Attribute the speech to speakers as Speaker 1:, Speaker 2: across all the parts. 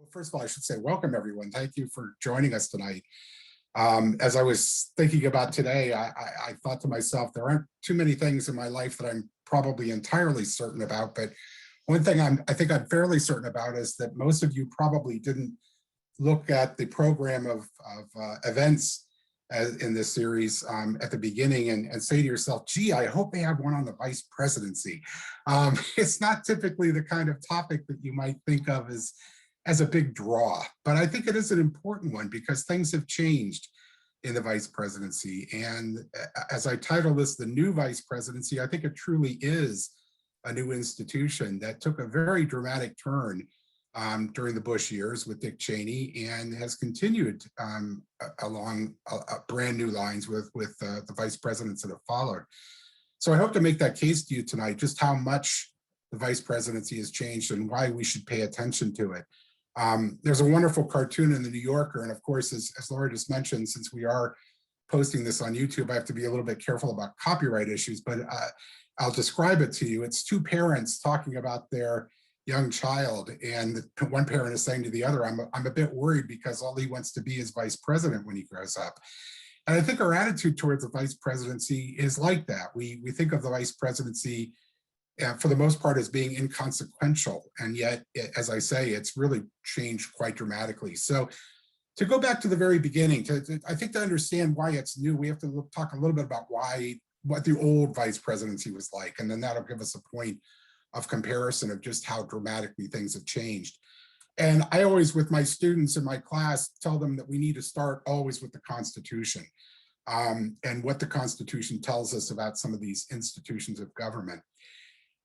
Speaker 1: Well, first of all, I should say welcome, everyone. Thank you for joining us tonight. As I was thinking about today, I thought to myself, there aren't too many things in my life that I'm probably entirely certain about, but one thing I think I'm fairly certain about is that most of you probably didn't look at the program of events in this series at the beginning and say to yourself, gee, I hope they have one on the vice presidency. It's not typically the kind of topic that you might think of as a big draw, but I think it is an important one because things have changed in the vice presidency. And as I title this, the new vice presidency, I think it truly is a new institution that took a very dramatic turn during the Bush years with Dick Cheney and has continued along brand new lines with the vice presidents that have followed. So I hope to make that case to you tonight, just how much the vice presidency has changed and why we should pay attention to it. There's a wonderful cartoon in the New Yorker, and of course, as Laura just mentioned, since we are posting this on YouTube, I have to be a little bit careful about copyright issues, but I'll describe it to you. It's two parents talking about their young child, and one parent is saying to the other, I'm a bit worried because all he wants to be is vice president when he grows up. And I think our attitude towards the vice presidency is like that. We think of the vice presidency for the most part as being inconsequential, and yet, as I say, it's really changed quite dramatically. So to go back to the very beginning, I think to understand why it's new, we have to talk a little bit about what the old vice presidency was like, and then that'll give us a point of comparison of just how dramatically things have changed. And I always, with my students in my class, tell them that we need to start always with the Constitution and what the Constitution tells us about some of these institutions of government.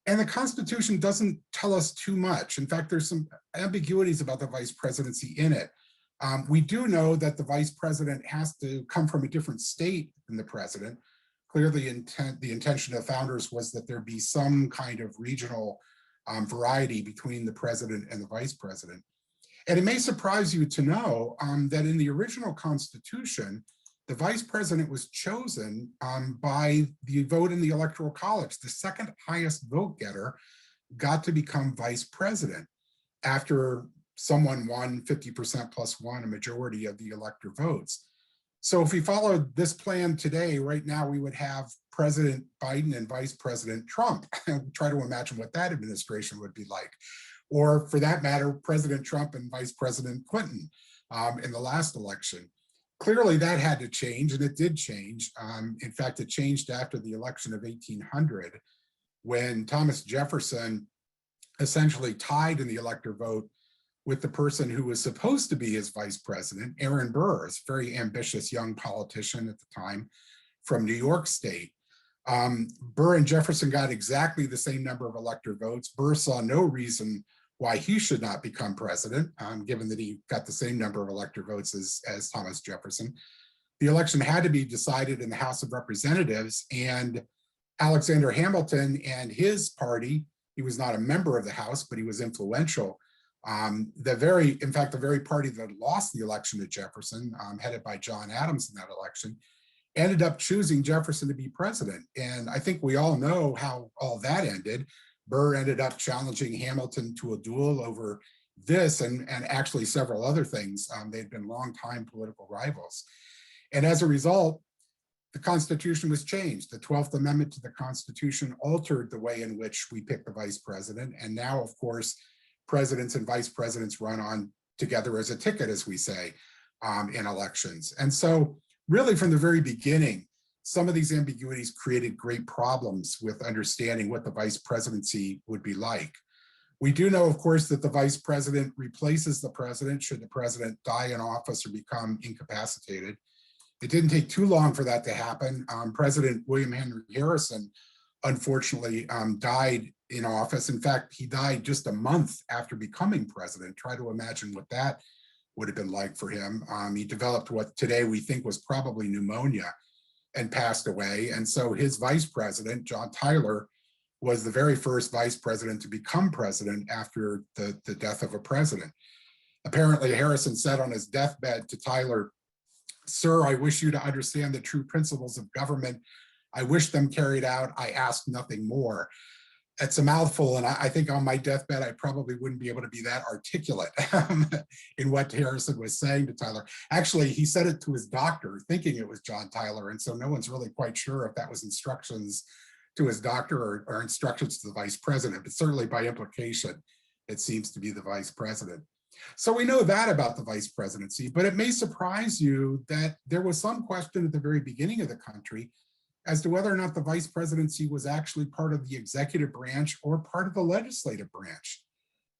Speaker 1: And the Constitution doesn't tell us too much. In fact, there's some ambiguities about the vice presidency in it. We do know that the vice president has to come from a different state than the president. Clearly, the intention of founders was that there be some kind of regional variety between the president and the vice president. And it may surprise you to know that in the original Constitution, the vice president was chosen by the vote in the Electoral College. The second highest vote getter got to become vice president after someone won 50% plus one, a majority of the elector votes. So if we followed this plan today, right now, we would have President Biden and Vice President Trump. Try to imagine what that administration would be like. Or for that matter, President Trump and Vice President Clinton in the last election. Clearly that had to change, and it did change. In fact, it changed after the election of 1800, when Thomas Jefferson essentially tied in the elector vote with the person who was supposed to be his vice president, Aaron Burr, a very ambitious young politician at the time from New York State. Burr and Jefferson got exactly the same number of elector votes. Burr saw no reason why he should not become president, given that he got the same number of elector votes as Thomas Jefferson. The election had to be decided in the House of Representatives, and Alexander Hamilton and his party, he was not a member of the House, but he was influential. In fact, the very party that lost the election to Jefferson, headed by John Adams in that election, ended up choosing Jefferson to be president. And I think we all know how all that ended. Burr ended up challenging Hamilton to a duel over this and actually several other things. They'd been longtime political rivals. And as a result, the Constitution was changed. The 12th Amendment to the Constitution altered the way in which we pick the vice president. And now, of course, presidents and vice presidents run on together as a ticket, as we say, in elections. And so really from the very beginning, some of these ambiguities created great problems with understanding what the vice presidency would be like. We do know, of course, that the vice president replaces the president should the president die in office or become incapacitated. It didn't take too long for that to happen. President William Henry Harrison, unfortunately, died in office. In fact, he died just a month after becoming president. Try to imagine what that would have been like for him. He developed what today we think was probably pneumonia and passed away. And so his vice president, John Tyler, was the very first vice president to become president after the death of a president. Apparently, Harrison said on his deathbed to Tyler, "Sir, I wish you to understand the true principles of government. I wish them carried out. I ask nothing more." It's a mouthful, and I think on my deathbed, I probably wouldn't be able to be that articulate in what Harrison was saying to Tyler. Actually, he said it to his doctor, thinking it was John Tyler, and so no one's really quite sure if that was instructions to his doctor or instructions to the vice president, but certainly by implication, it seems to be the vice president. So we know that about the vice presidency, but it may surprise you that there was some question at the very beginning of the country as to whether or not the vice presidency was actually part of the executive branch or part of the legislative branch.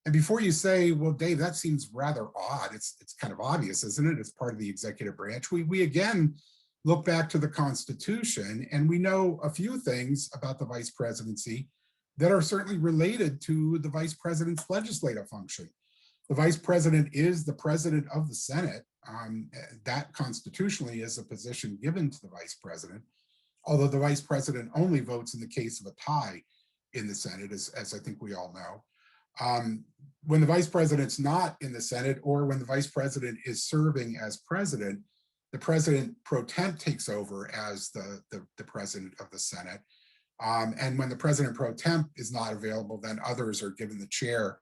Speaker 1: And before you say, well, Dave, that seems rather odd, it's kind of obvious, isn't it? It's part of the executive branch. We again look back to the Constitution, and we know a few things about the vice presidency that are certainly related to the vice president's legislative function. The vice president is the president of the Senate. That constitutionally is a position given to the vice president, although the vice president only votes in the case of a tie in the Senate, as I think we all know. When the vice president's not in the Senate, or when the vice president is serving as president, the president pro tem takes over as the president of the Senate. And when the president pro tem is not available, then others are given the chair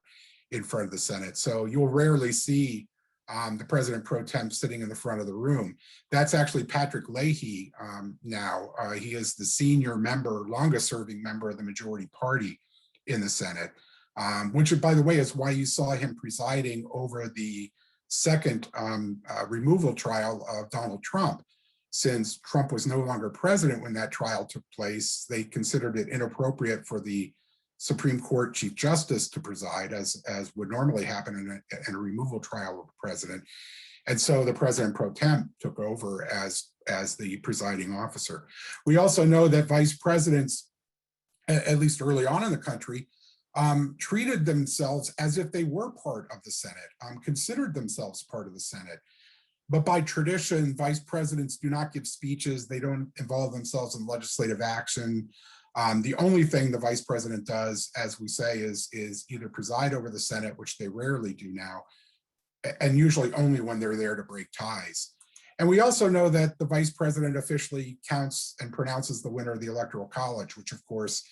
Speaker 1: in front of the Senate. So you'll rarely see the president pro tem sitting in the front of the room. That's actually Patrick Leahy now. He is the senior member, longest serving member of the majority party in the Senate, which, by the way, is why you saw him presiding over the second removal trial of Donald Trump. Since Trump was no longer president when that trial took place, they considered it inappropriate for the Supreme Court Chief Justice to preside, as would normally happen in a removal trial of the president. And so the president pro tem took over as the presiding officer. We also know that vice presidents, at least early on in the country, treated themselves as if they were part of the Senate, considered themselves part of the Senate. But by tradition, vice presidents do not give speeches. They don't involve themselves in legislative action. The only thing the vice president does, as we say, is either preside over the Senate, which they rarely do now, and usually only when they're there to break ties. And we also know that the vice president officially counts and pronounces the winner of the Electoral College, which of course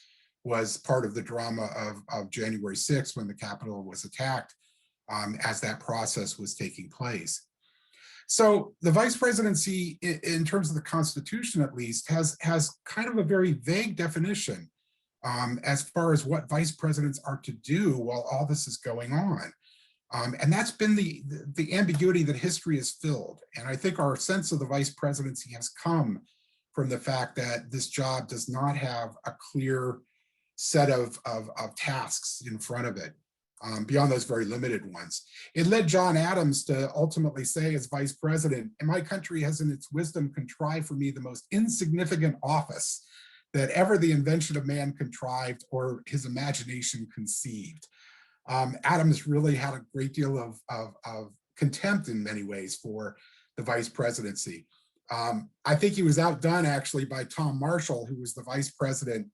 Speaker 1: was part of the drama of January 6th when the Capitol was attacked, as that process was taking place. So the vice presidency, in terms of the Constitution at least, has kind of a very vague definition as far as what vice presidents are to do while all this is going on. And that's been the ambiguity that history has filled. And I think our sense of the vice presidency has come from the fact that this job does not have a clear set of tasks in front of it. Beyond those very limited ones. It led John Adams to ultimately say as vice president, and my country has in its wisdom contrived for me the most insignificant office that ever the invention of man contrived or his imagination conceived. Adams really had a great deal of contempt in many ways for the vice presidency. I think he was outdone actually by Tom Marshall, who was the vice president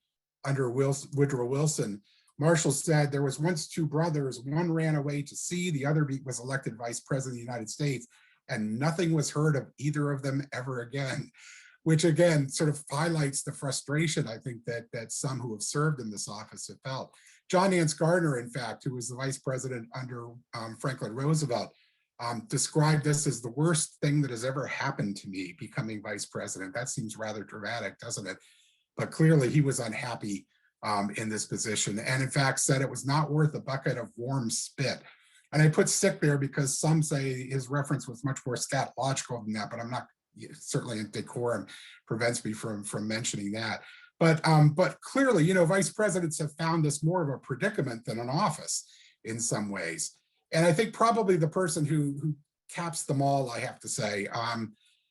Speaker 1: under Woodrow Wilson. Marshall said, there was once two brothers, one ran away to sea, the other was elected vice president of the United States, and nothing was heard of either of them ever again, which again sort of highlights the frustration I think that some who have served in this office have felt. John Nance Garner, in fact, who was the vice president under Franklin Roosevelt, described this as the worst thing that has ever happened to me, becoming vice president. That seems rather dramatic, doesn't it? But clearly he was unhappy in this position, and in fact said it was not worth a bucket of warm spit. And I put sick there because some say his reference was much more scatological than that, but I'm not, certainly in decorum prevents me from mentioning that. But clearly, you know, vice presidents have found this more of a predicament than an office in some ways. And I think probably the person who caps them all, I have to say,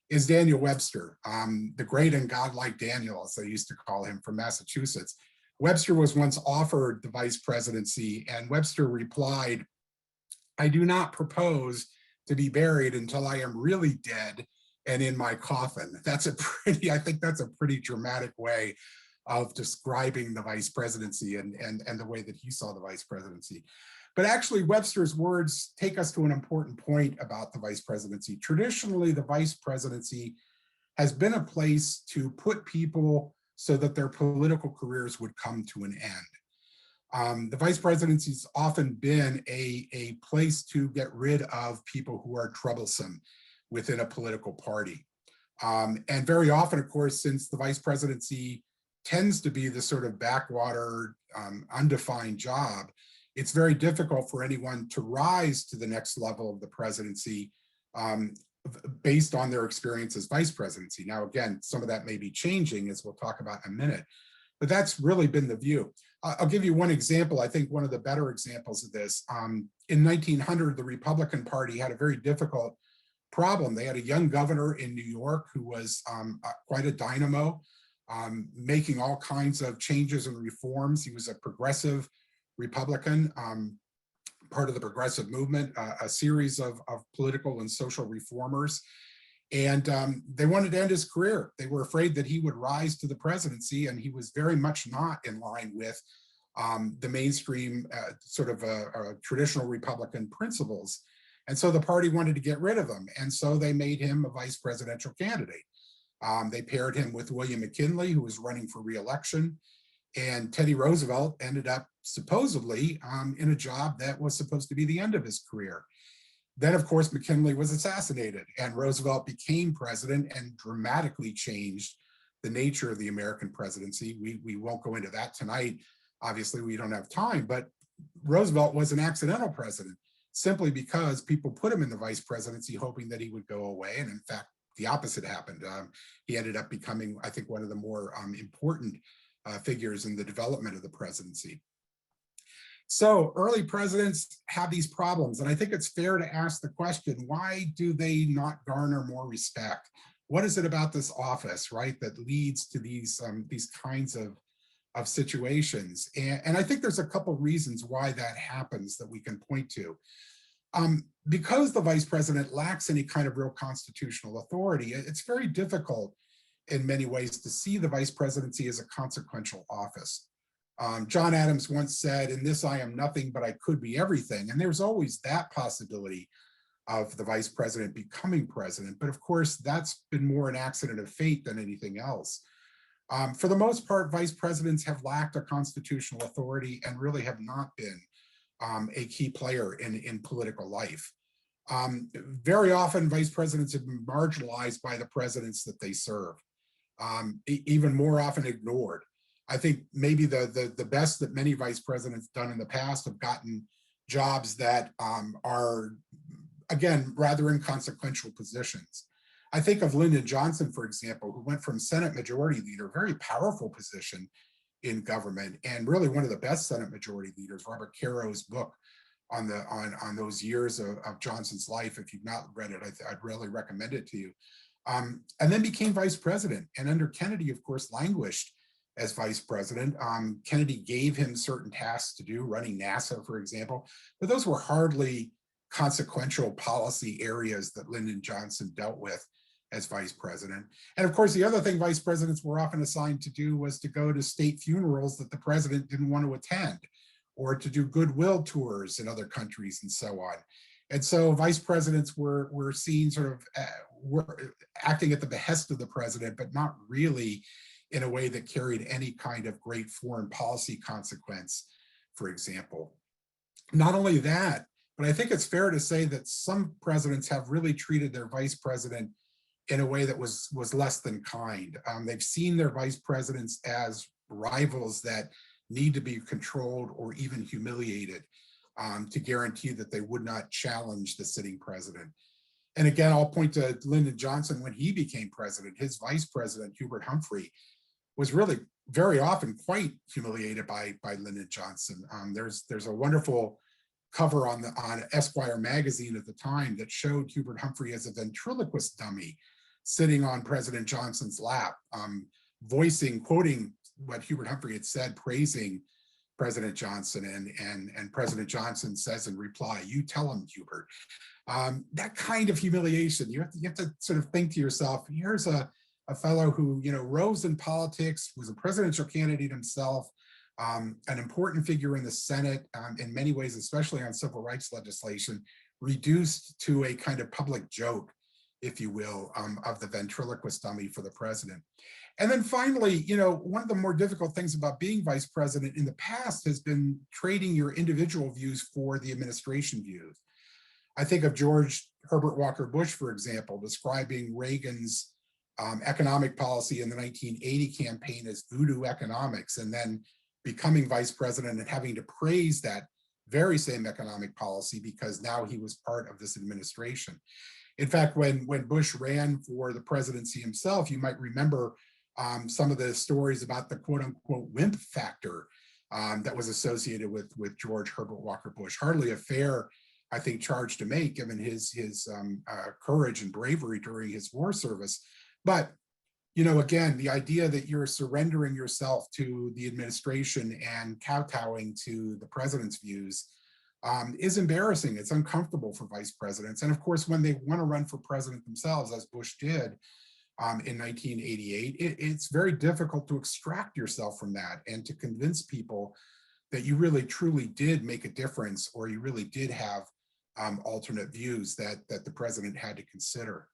Speaker 1: is Daniel Webster, the great and godlike Daniel, as they used to call him, from Massachusetts. Webster was once offered the vice presidency, and Webster replied, I do not propose to be buried until I am really dead and in my coffin. I think that's a pretty dramatic way of describing the vice presidency and the way that he saw the vice presidency. But actually, Webster's words take us to an important point about the vice presidency. Traditionally, the vice presidency has been a place to put people so that their political careers would come to an end. The vice presidency's often been a place to get rid of people who are troublesome within a political party. And very often, of course, since the vice presidency tends to be the sort of backwater, undefined job, it's very difficult for anyone to rise to the next level of the presidency based on their experience as vice presidency. Now, again, some of that may be changing, as we'll talk about in a minute, but that's really been the view. I'll give you one example. I think one of the better examples of this. In 1900, the Republican Party had a very difficult problem. They had a young governor in New York who was quite a dynamo, making all kinds of changes and reforms. He was a progressive Republican, part of the progressive movement, a series of political and social reformers. And they wanted to end his career. They were afraid that he would rise to the presidency, and he was very much not in line with the mainstream sort of traditional Republican principles. And so the party wanted to get rid of him. And so they made him a vice presidential candidate. They paired him with William McKinley, who was running for re-election. And Teddy Roosevelt ended up supposedly in a job that was supposed to be the end of his career. Then, of course, McKinley was assassinated, and Roosevelt became president and dramatically changed the nature of the American presidency. We won't go into that tonight. Obviously, we don't have time, but Roosevelt was an accidental president simply because people put him in the vice presidency hoping that he would go away. And in fact, the opposite happened. He ended up becoming, I think, one of the more important figures in the development of the presidency. So early presidents have these problems, and I think it's fair to ask the question, why do they not garner more respect? What is it about this office, right, that leads to these kinds of situations? And I think there's a couple reasons why that happens that we can point to. Because the vice president lacks any kind of real constitutional authority, it's very difficult in many ways to see the vice presidency as a consequential office. John Adams once said, "In this I am nothing, but I could be everything." And there's always that possibility of the vice president becoming president. But of course, that's been more an accident of fate than anything else. For the most part, vice presidents have lacked a constitutional authority and really have not been a key player in political life. Very often, vice presidents have been marginalized by the presidents that they serve, even more often ignored. I think maybe the best that many vice presidents done in the past have gotten jobs that are, again, rather inconsequential positions. I think of Lyndon Johnson, for example, who went from Senate Majority Leader, very powerful position in government, and really one of the best Senate Majority Leaders. Robert Caro's book on those years of Johnson's life, if you've not read it, I'd really recommend it to you. And then became vice president, and under Kennedy, of course, languished as vice president. Kennedy gave him certain tasks to do, running NASA, for example, but those were hardly consequential policy areas that Lyndon Johnson dealt with as vice president. And of course, the other thing vice presidents were often assigned to do was to go to state funerals that the president didn't want to attend, or to do goodwill tours in other countries and so on. And so vice presidents were seen sort of were acting at the behest of the president, but not really in a way that carried any kind of great foreign policy consequence, for example. Not only that, but I think it's fair to say that some presidents have really treated their vice president in a way that was less than kind. They've seen their vice presidents as rivals that need to be controlled or even humiliated to guarantee that they would not challenge the sitting president. And again, I'll point to Lyndon Johnson when he became president. His vice president, Hubert Humphrey, was really very often quite humiliated by Lyndon Johnson. There's a wonderful cover on Esquire magazine at the time that showed Hubert Humphrey as a ventriloquist dummy sitting on President Johnson's lap, quoting what Hubert Humphrey had said, praising President Johnson, and President Johnson says in reply, "You tell him, Hubert." That kind of humiliation, you have to sort of think to yourself, here's a fellow who, rose in politics, was a presidential candidate himself, an important figure in the Senate, in many ways, especially on civil rights legislation, reduced to a kind of public joke if you will, of the ventriloquist dummy for the president. And then finally, one of the more difficult things about being vice president in the past has been trading your individual views for the administration views. I think of George Herbert Walker Bush, for example, describing Reagan's economic policy in the 1980 campaign as voodoo economics, and then becoming vice president and having to praise that very same economic policy because now he was part of this administration. In fact, when Bush ran for the presidency himself, you might remember some of the stories about the quote unquote wimp factor that was associated with George Herbert Walker Bush. Hardly a fair, I think, charge to make given his courage and bravery during his war service. But, again, the idea that you're surrendering yourself to the administration and kowtowing to the president's views is embarrassing. It's uncomfortable for vice presidents. And of course, when they want to run for president themselves, as Bush did in 1988, it's very difficult to extract yourself from that and to convince people that you really truly did make a difference, or you really did have alternate views that the president had to consider.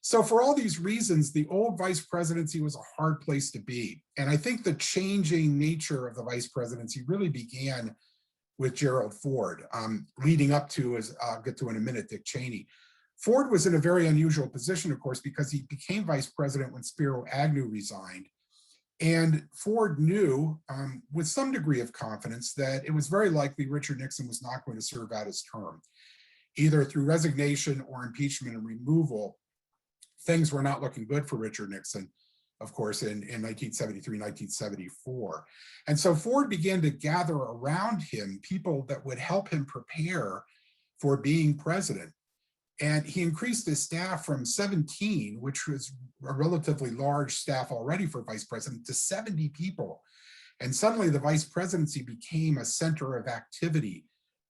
Speaker 1: So for all these reasons, the old vice presidency was a hard place to be. And I think the changing nature of the vice presidency really began with Gerald Ford, leading up to, as I'll get to in a minute, Dick Cheney. Ford was in a very unusual position, of course, because he became vice president when Spiro Agnew resigned. And Ford knew with some degree of confidence that it was very likely Richard Nixon was not going to serve out his term. Either through resignation or impeachment and removal, things were not looking good for Richard Nixon, of course, in 1973, 1974. And so Ford began to gather around him people that would help him prepare for being president. And he increased his staff from 17, which was a relatively large staff already for vice president, to 70 people. And suddenly the vice presidency became a center of activity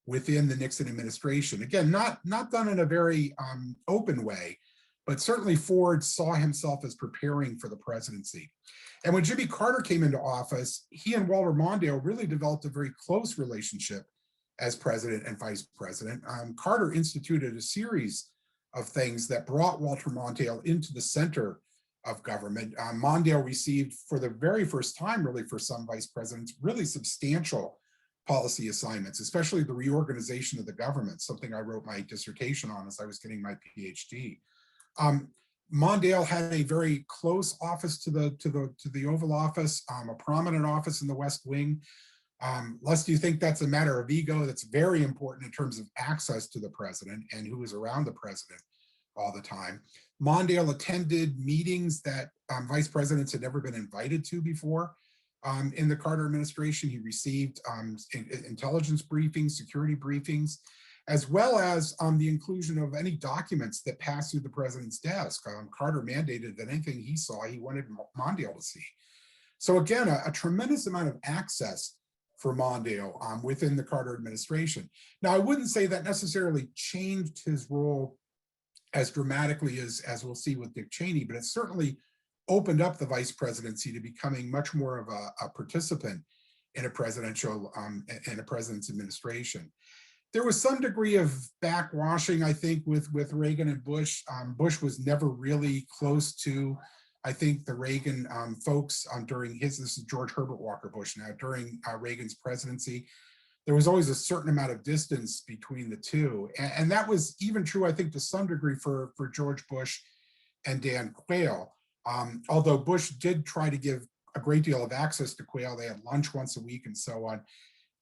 Speaker 1: within the Nixon administration. Again, not done in a very open way, but certainly Ford saw himself as preparing for the presidency. And when Jimmy Carter came into office, he and Walter Mondale really developed a very close relationship as president and vice president. Carter instituted a series of things that brought Walter Mondale into the center of government. Mondale received, for the very first time, really for some vice presidents, really substantial policy assignments, especially the reorganization of the government, something I wrote my dissertation on as I was getting my PhD. Mondale had a very close office to the Oval Office, a prominent office in the West Wing. Lest you think that's a matter of ego, that's very important in terms of access to the president and who is around the president all the time. Mondale attended meetings that vice presidents had never been invited to before in the Carter administration. He received intelligence briefings, security briefings, as well as the inclusion of any documents that passed through the president's desk. Carter mandated that anything he saw, he wanted Mondale to see. So again, a tremendous amount of access for Mondale within the Carter administration. Now, I wouldn't say that necessarily changed his role as dramatically as we'll see with Dick Cheney, but it certainly opened up the vice presidency to becoming much more of a participant in a president's administration. There was some degree of backwashing, I think, with Reagan and Bush. Bush was never really close to, I think, the Reagan folks during this is George Herbert Walker Bush now, during Reagan's presidency. There was always a certain amount of distance between the two. And that was even true, I think, to some degree for George Bush and Dan Quayle. Although Bush did try to give a great deal of access to Quayle, they had lunch once a week and so on.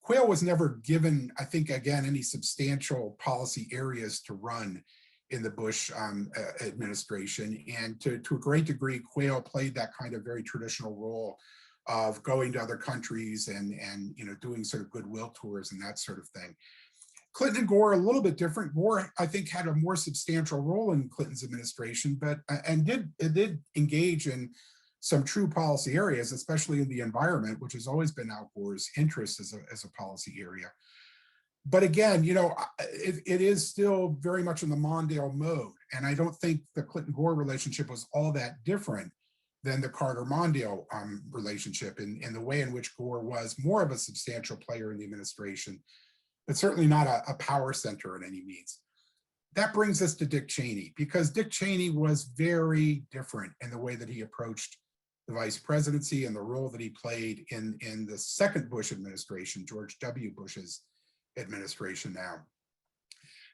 Speaker 1: Quayle was never given, I think, again, any substantial policy areas to run in the Bush administration. And to a great degree, Quayle played that kind of very traditional role of going to other countries and doing sort of goodwill tours and that sort of thing. Clinton and Gore are a little bit different. Gore, I think, had a more substantial role in Clinton's administration, but did engage in some true policy areas, especially in the environment, which has always been Al Gore's interest as a policy area. But again, it is still very much in the Mondale mode. And I don't think the Clinton-Gore relationship was all that different than the Carter-Mondale relationship in the way in which Gore was more of a substantial player in the administration, but certainly not a power center in any means. that brings us to Dick Cheney, because Dick Cheney was very different in the way that he approached the vice presidency and the role that he played in the second Bush administration, George W. Bush's administration now.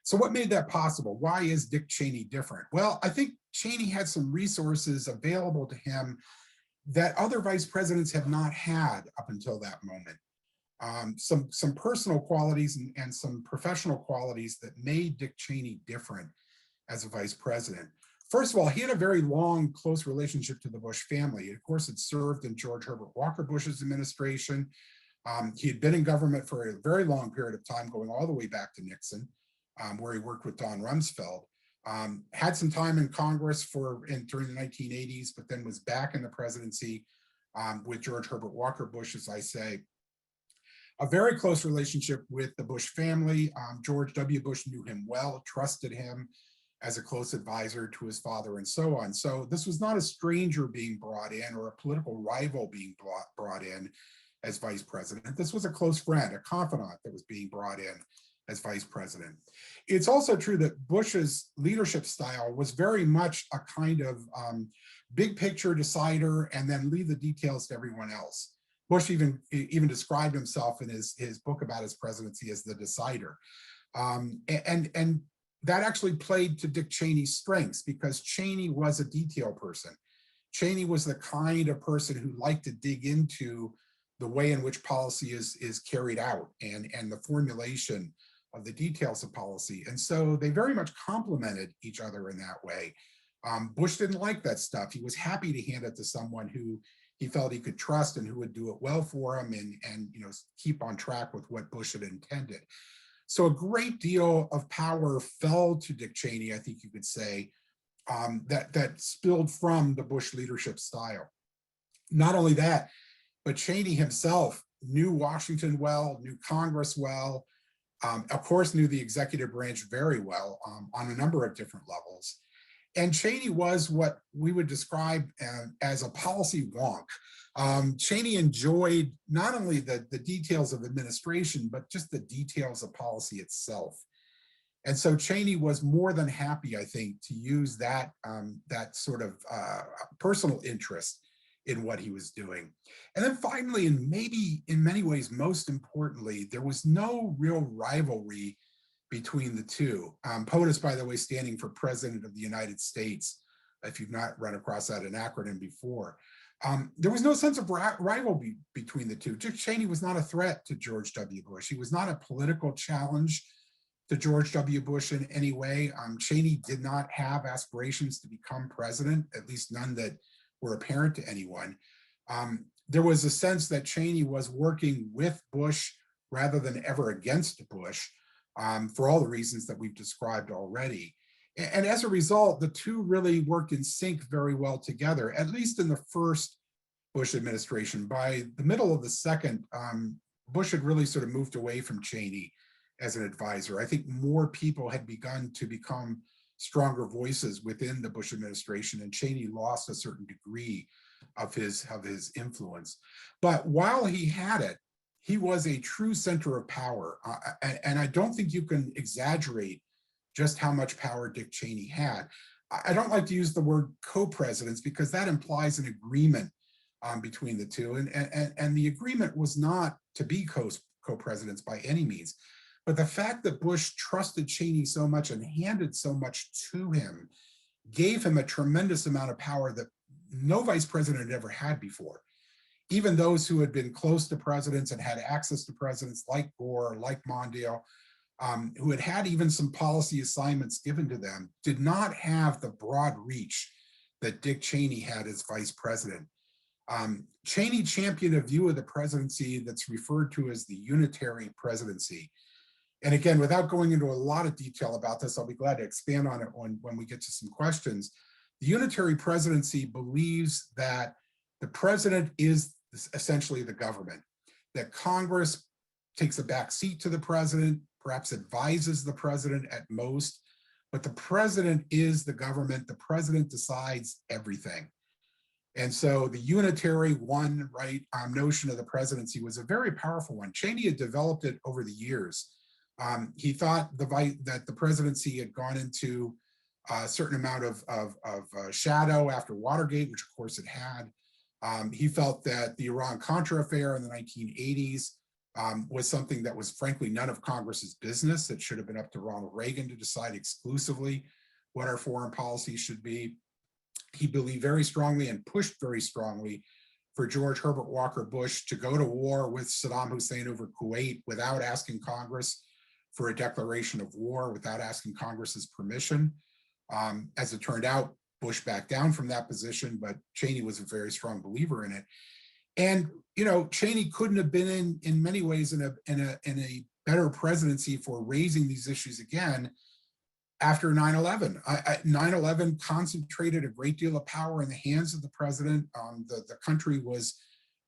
Speaker 1: So what made that possible? Why is Dick Cheney different? Well, I think Cheney had some resources available to him that other vice presidents have not had up until that moment. Some personal qualities and some professional qualities that made Dick Cheney different as a vice president. First of all, he had a very long, close relationship to the Bush family. He, of course, had served in George Herbert Walker Bush's administration. He had been in government for a very long period of time, going all the way back to Nixon, where he worked with Don Rumsfeld. Had some time in Congress during the 1980s, but then was back in the presidency with George Herbert Walker Bush, as I say. A very close relationship with the Bush family. George W. Bush knew him well, trusted him as a close advisor to his father, and so on. So this was not a stranger being brought in or a political rival being brought in as vice president. This was a close friend, a confidant that was being brought in as vice president. It's also true that Bush's leadership style was very much a kind of big picture decider and then leave the details to everyone else. Bush even described himself in his book about his presidency as the decider. And that actually played to Dick Cheney's strengths, because Cheney was a detail person. Cheney was the kind of person who liked to dig into the way in which policy is carried out and the formulation of the details of policy. And so they very much complemented each other in that way. Bush didn't like that stuff. He was happy to hand it to someone who he felt he could trust and who would do it well for him and keep on track with what Bush had intended. So a great deal of power fell to Dick Cheney, I think you could say, that spilled from the Bush leadership style. Not only that, but Cheney himself knew Washington well, knew Congress well, of course, knew the executive branch very well on a number of different levels. And Cheney was what we would describe as a policy wonk. Cheney enjoyed not only the details of administration, but just the details of policy itself. And so Cheney was more than happy, I think, to use that sort of personal interest in what he was doing. And then finally, and maybe in many ways most importantly, there was no real rivalry between the two. POTUS, by the way, standing for President of the United States, if you've not run across that an acronym before. There was no sense of rivalry between the two. Dick Cheney was not a threat to George W. Bush. He was not a political challenge to George W. Bush in any way. Cheney did not have aspirations to become president, at least none that were apparent to anyone. There was a sense that Cheney was working with Bush rather than ever against Bush, for all the reasons that we've described already. And as a result, the two really worked in sync very well together, at least in the first Bush administration. By the middle of the second, Bush had really sort of moved away from Cheney as an advisor. I think more people had begun to become stronger voices within the Bush administration, and Cheney lost a certain degree of his influence. But while he had it, he was a true center of power. And I don't think you can exaggerate just how much power Dick Cheney had. I don't like to use the word co-presidents because that implies an agreement between the two. And the agreement was not to be co-presidents by any means. But the fact that Bush trusted Cheney so much and handed so much to him gave him a tremendous amount of power that no vice president had ever had before. Even those who had been close to presidents and had access to presidents like Gore, like Mondale, who had had even some policy assignments given to them, did not have the broad reach that Dick Cheney had as vice president. Cheney championed a view of the presidency that's referred to as the unitary presidency. And again, without going into a lot of detail about this, I'll be glad to expand on it when we get to some questions. The unitary presidency believes that the president is essentially the government, that Congress takes a back seat to the president, perhaps advises the president at most, but the president is the government. The president decides everything. And so the unitary notion of the presidency was a very powerful one. Cheney had developed it over the years. He thought that the presidency had gone into a certain amount of shadow after Watergate, which of course it had. He felt that the Iran-Contra affair in the 1980s was something that was frankly none of Congress's business. It should have been up to Ronald Reagan to decide exclusively what our foreign policy should be. He believed very strongly and pushed very strongly for George Herbert Walker Bush to go to war with Saddam Hussein over Kuwait without asking Congress for a declaration of war, without asking Congress's permission. As it turned out, Bush backed down from that position, but Cheney was a very strong believer in it. And Cheney couldn't have been in many ways in a better presidency for raising these issues again after 9/11. 9/11 concentrated a great deal of power in the hands of the president. The country was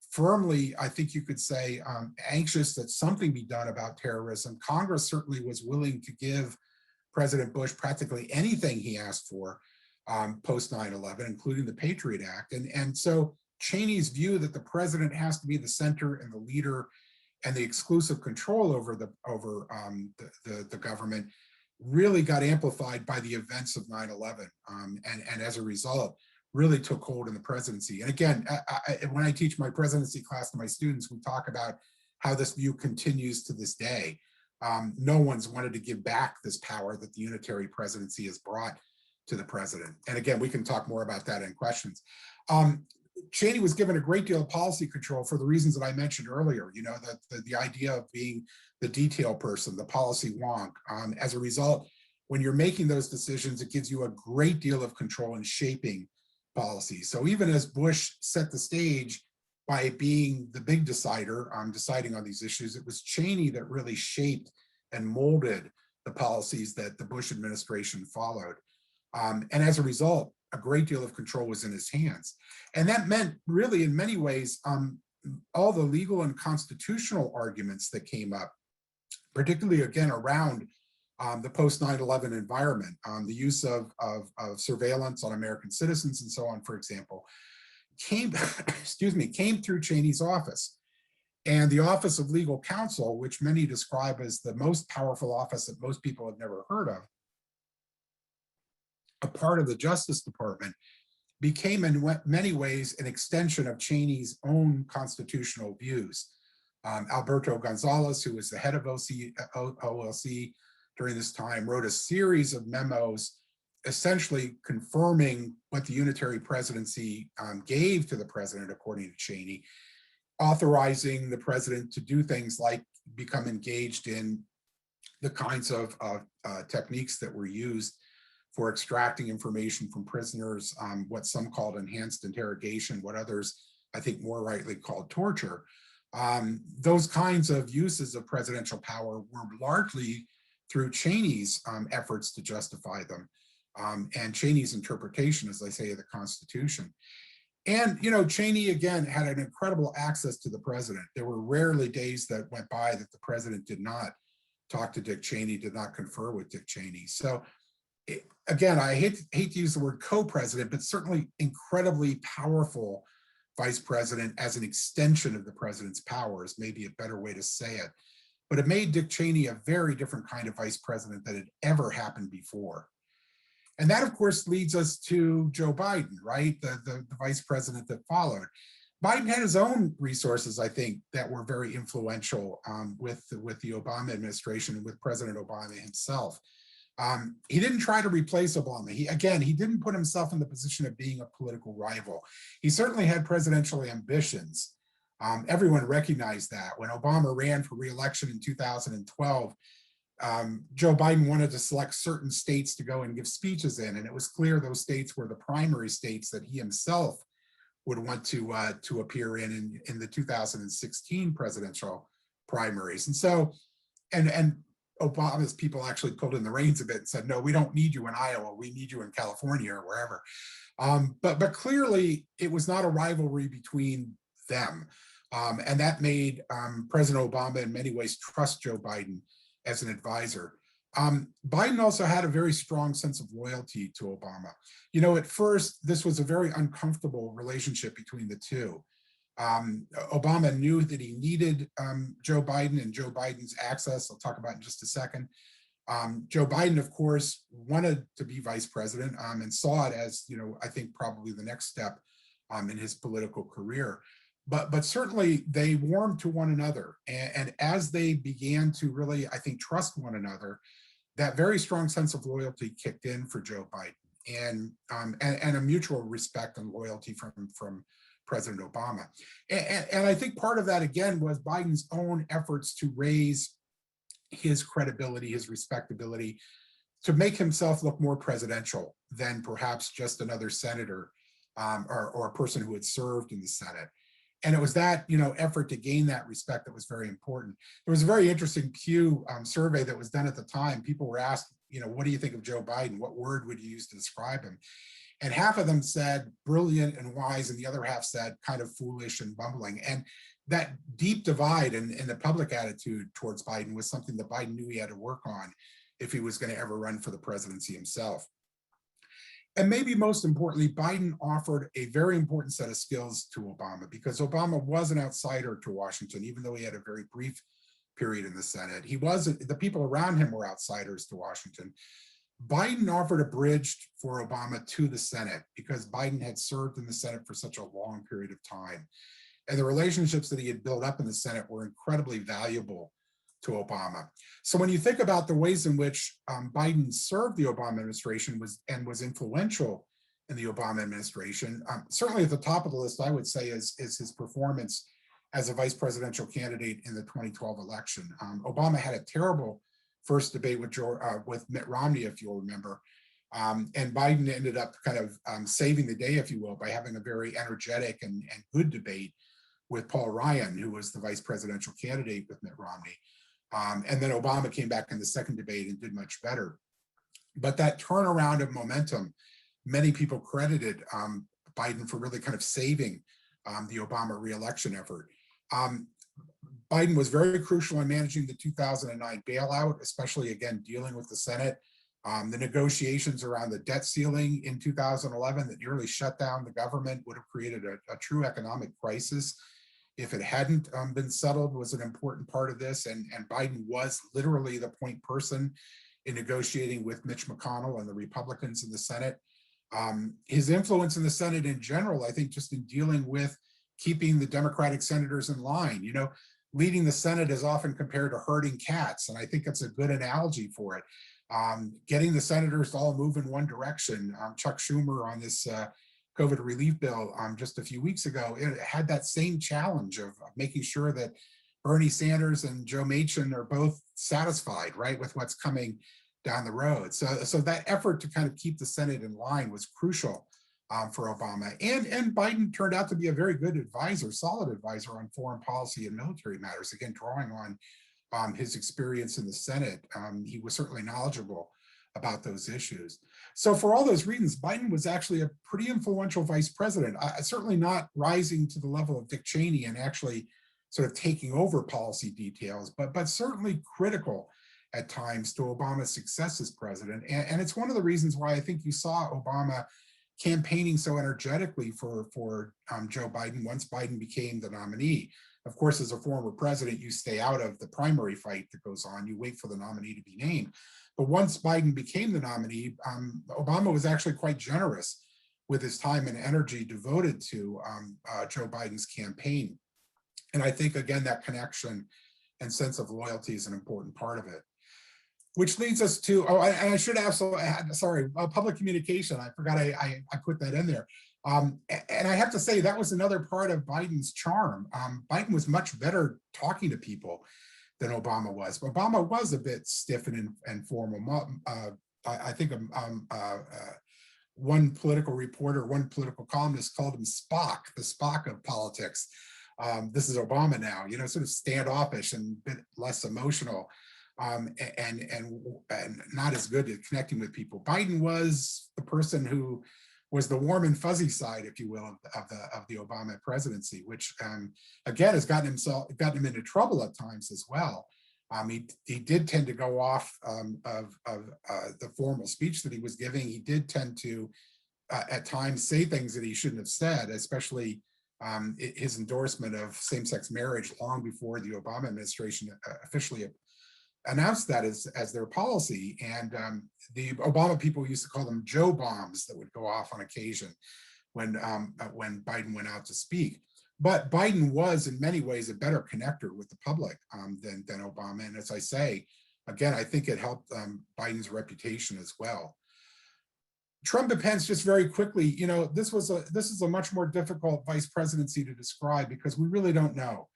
Speaker 1: firmly, I think you could say, anxious that something be done about terrorism. Congress certainly was willing to give President Bush practically anything he asked for post 9/11, including the Patriot Act. And so Cheney's view that the president has to be the center and the leader and the exclusive control over the government really got amplified by the events of 9/11, and as a result really took hold in the presidency. And again, when I teach my presidency class to my students, we talk about how this view continues to this day. No one's wanted to give back this power that the unitary presidency has brought to the president. And again, we can talk more about that in questions. Cheney was given a great deal of policy control for the reasons that I mentioned earlier, the idea of being the detail person, the policy wonk. As a result, when you're making those decisions, it gives you a great deal of control in shaping policy. So even as Bush set the stage by being the big decider on deciding on these issues, it was Cheney that really shaped and molded the policies that the Bush administration followed. And as a result, a great deal of control was in his hands. And that meant really in many ways, all the legal and constitutional arguments that came up, particularly again around the post 9/11 environment, the use of surveillance on American citizens and so on, for example, came through Cheney's office. And the Office of Legal Counsel, which many describe as the most powerful office that most people have never heard of, a part of the Justice Department, became in many ways an extension of Cheney's own constitutional views. Alberto Gonzales, who was the head of OLC during this time, wrote a series of memos essentially confirming what the unitary presidency gave to the president, according to Cheney, authorizing the president to do things like become engaged in the kinds of techniques that were used for extracting information from prisoners, what some called enhanced interrogation, what others, I think more rightly called torture. Those kinds of uses of presidential power were largely through Cheney's efforts to justify them, and Cheney's interpretation, as I say, of the Constitution. And, Cheney, again, had an incredible access to the president. There were rarely days that went by that the president did not talk to Dick Cheney, did not confer with Dick Cheney. So again, I hate to use the word co-president, but certainly incredibly powerful vice president as an extension of the president's powers, maybe a better way to say it. But it made Dick Cheney a very different kind of vice president than had ever happened before. And that, of course, leads us to Joe Biden, right? The vice president that followed. Biden had his own resources, I think, that were very influential with the Obama administration and with President Obama himself. He didn't try to replace Obama. He didn't put himself in the position of being a political rival. He certainly had presidential ambitions. Everyone recognized that. When Obama ran for re-election in 2012, Joe Biden wanted to select certain states to go and give speeches in, and it was clear those states were the primary states that he himself would want to appear in the 2016 presidential primaries. And so, and Obama's people actually pulled in the reins a bit and said, no, we don't need you in Iowa, we need you in California or wherever. But clearly it was not a rivalry between them. And that made President Obama in many ways trust Joe Biden as an advisor. Biden also had a very strong sense of loyalty to Obama. At first, this was a very uncomfortable relationship between the two. Obama knew that he needed Joe Biden and Joe Biden's access. I'll talk about in just a second. Joe Biden, of course, wanted to be vice president and saw it as, I think probably the next step in his political career. But certainly they warmed to one another. And as they began to really, I think, trust one another, that very strong sense of loyalty kicked in for Joe Biden and a mutual respect and loyalty from President Obama. And I think part of that, again, was Biden's own efforts to raise his credibility, his respectability, to make himself look more presidential than perhaps just another senator or a person who had served in the Senate. And it was that, effort to gain that respect that was very important. There was a very interesting Pew survey that was done at the time. People were asked, what do you think of Joe Biden? What word would you use to describe him? And half of them said brilliant and wise, and the other half said kind of foolish and bumbling. And that deep divide in the public attitude towards Biden was something that Biden knew he had to work on if he was going to ever run for the presidency himself. And maybe most importantly, Biden offered a very important set of skills to Obama, because Obama was an outsider to Washington, even though he had a very brief period in the Senate. The people around him were outsiders to Washington. Biden offered a bridge for Obama to the Senate because Biden had served in the Senate for such a long period of time. And the relationships that he had built up in the Senate were incredibly valuable to Obama. So when you think about the ways in which Biden served the Obama administration was influential in the Obama administration, certainly at the top of the list, I would say, is his performance as a vice presidential candidate in the 2012 election. Obama had a terrible first debate with Mitt Romney, if you'll remember. And Biden ended up kind of saving the day, if you will, by having a very energetic and good debate with Paul Ryan, who was the vice presidential candidate with Mitt Romney. And then Obama came back in the second debate and did much better. But that turnaround of momentum, many people credited Biden for really kind of saving the Obama reelection effort. Biden was very crucial in managing the 2009 bailout, especially, again, dealing with the Senate. The negotiations around the debt ceiling in 2011 that nearly shut down the government would have created a true economic crisis if it hadn't been settled, was an important part of this. And Biden was literally the point person in negotiating with Mitch McConnell and the Republicans in the Senate. His influence in the Senate in general, I think, just in dealing with keeping the Democratic senators in line. Leading the Senate is often compared to herding cats, and I think that's a good analogy for it. Getting the senators to all move in one direction. Chuck Schumer on this COVID relief bill just a few weeks ago, it had that same challenge of making sure that Bernie Sanders and Joe Manchin are both satisfied, right, with what's coming down the road. So that effort to kind of keep the Senate in line was crucial for Obama. And Biden turned out to be a very good advisor, solid advisor on foreign policy and military matters, again, drawing on his experience in the Senate. He was certainly knowledgeable about those issues. So for all those reasons, Biden was actually a pretty influential vice president, certainly not rising to the level of Dick Cheney and actually sort of taking over policy details, but certainly critical at times to Obama's success as president. And it's one of the reasons why I think you saw Obama campaigning so energetically for Joe Biden once Biden became the nominee. Of course, as a former president, you stay out of the primary fight that goes on. You wait for the nominee to be named. But once Biden became the nominee, Obama was actually quite generous with his time and energy devoted to Joe Biden's campaign. And I think, again, that connection and sense of loyalty is an important part of it. Which leads us to, and I should also add, sorry, public communication. I forgot I put that in there. And I have to say, that was another part of Biden's charm. Biden was much better talking to people than Obama was. Obama was a bit stiff and formal. I think one political reporter, one political columnist called him Spock, the Spock of politics. This is Obama now, sort of standoffish and a bit less emotional. And not as good at connecting with people. Biden was the person who was the warm and fuzzy side, if you will, of the Obama presidency, which again has gotten him into trouble at times as well. He did tend to go off of the formal speech that he was giving. He did tend to at times say things that he shouldn't have said, especially his endorsement of same-sex marriage long before the Obama administration officially announced that as their policy. And the Obama people used to call them Joe bombs that would go off on occasion when Biden went out to speak. But Biden was in many ways a better connector with the public than Obama. And as I say, again, I think it helped Biden's reputation as well. Trump and Pence, just very quickly, you know, this is a much more difficult vice presidency to describe because we really don't know.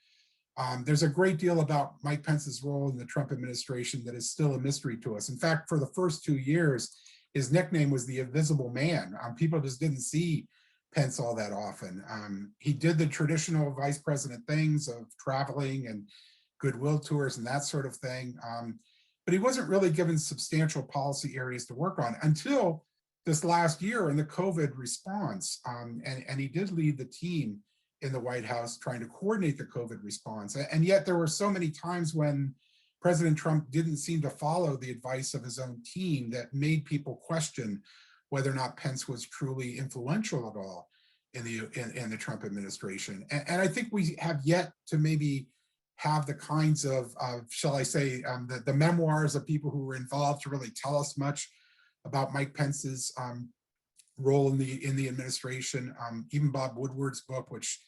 Speaker 1: There's a great deal about Mike Pence's role in the Trump administration that is still a mystery to us. In fact, for the first 2 years, his nickname was the Invisible Man. People just didn't see Pence all that often. He did the traditional vice president things of traveling and goodwill tours and that sort of thing. But he wasn't really given substantial policy areas to work on until this last year in the COVID response. And he did lead the team in the White House trying to coordinate the COVID response. And yet there were so many times when President Trump didn't seem to follow the advice of his own team that made people question whether or not Pence was truly influential at all in the Trump administration. And I think we have yet to maybe have the kinds of shall I say, the memoirs of people who were involved to really tell us much about Mike Pence's role in the administration. Even Bob Woodward's book, which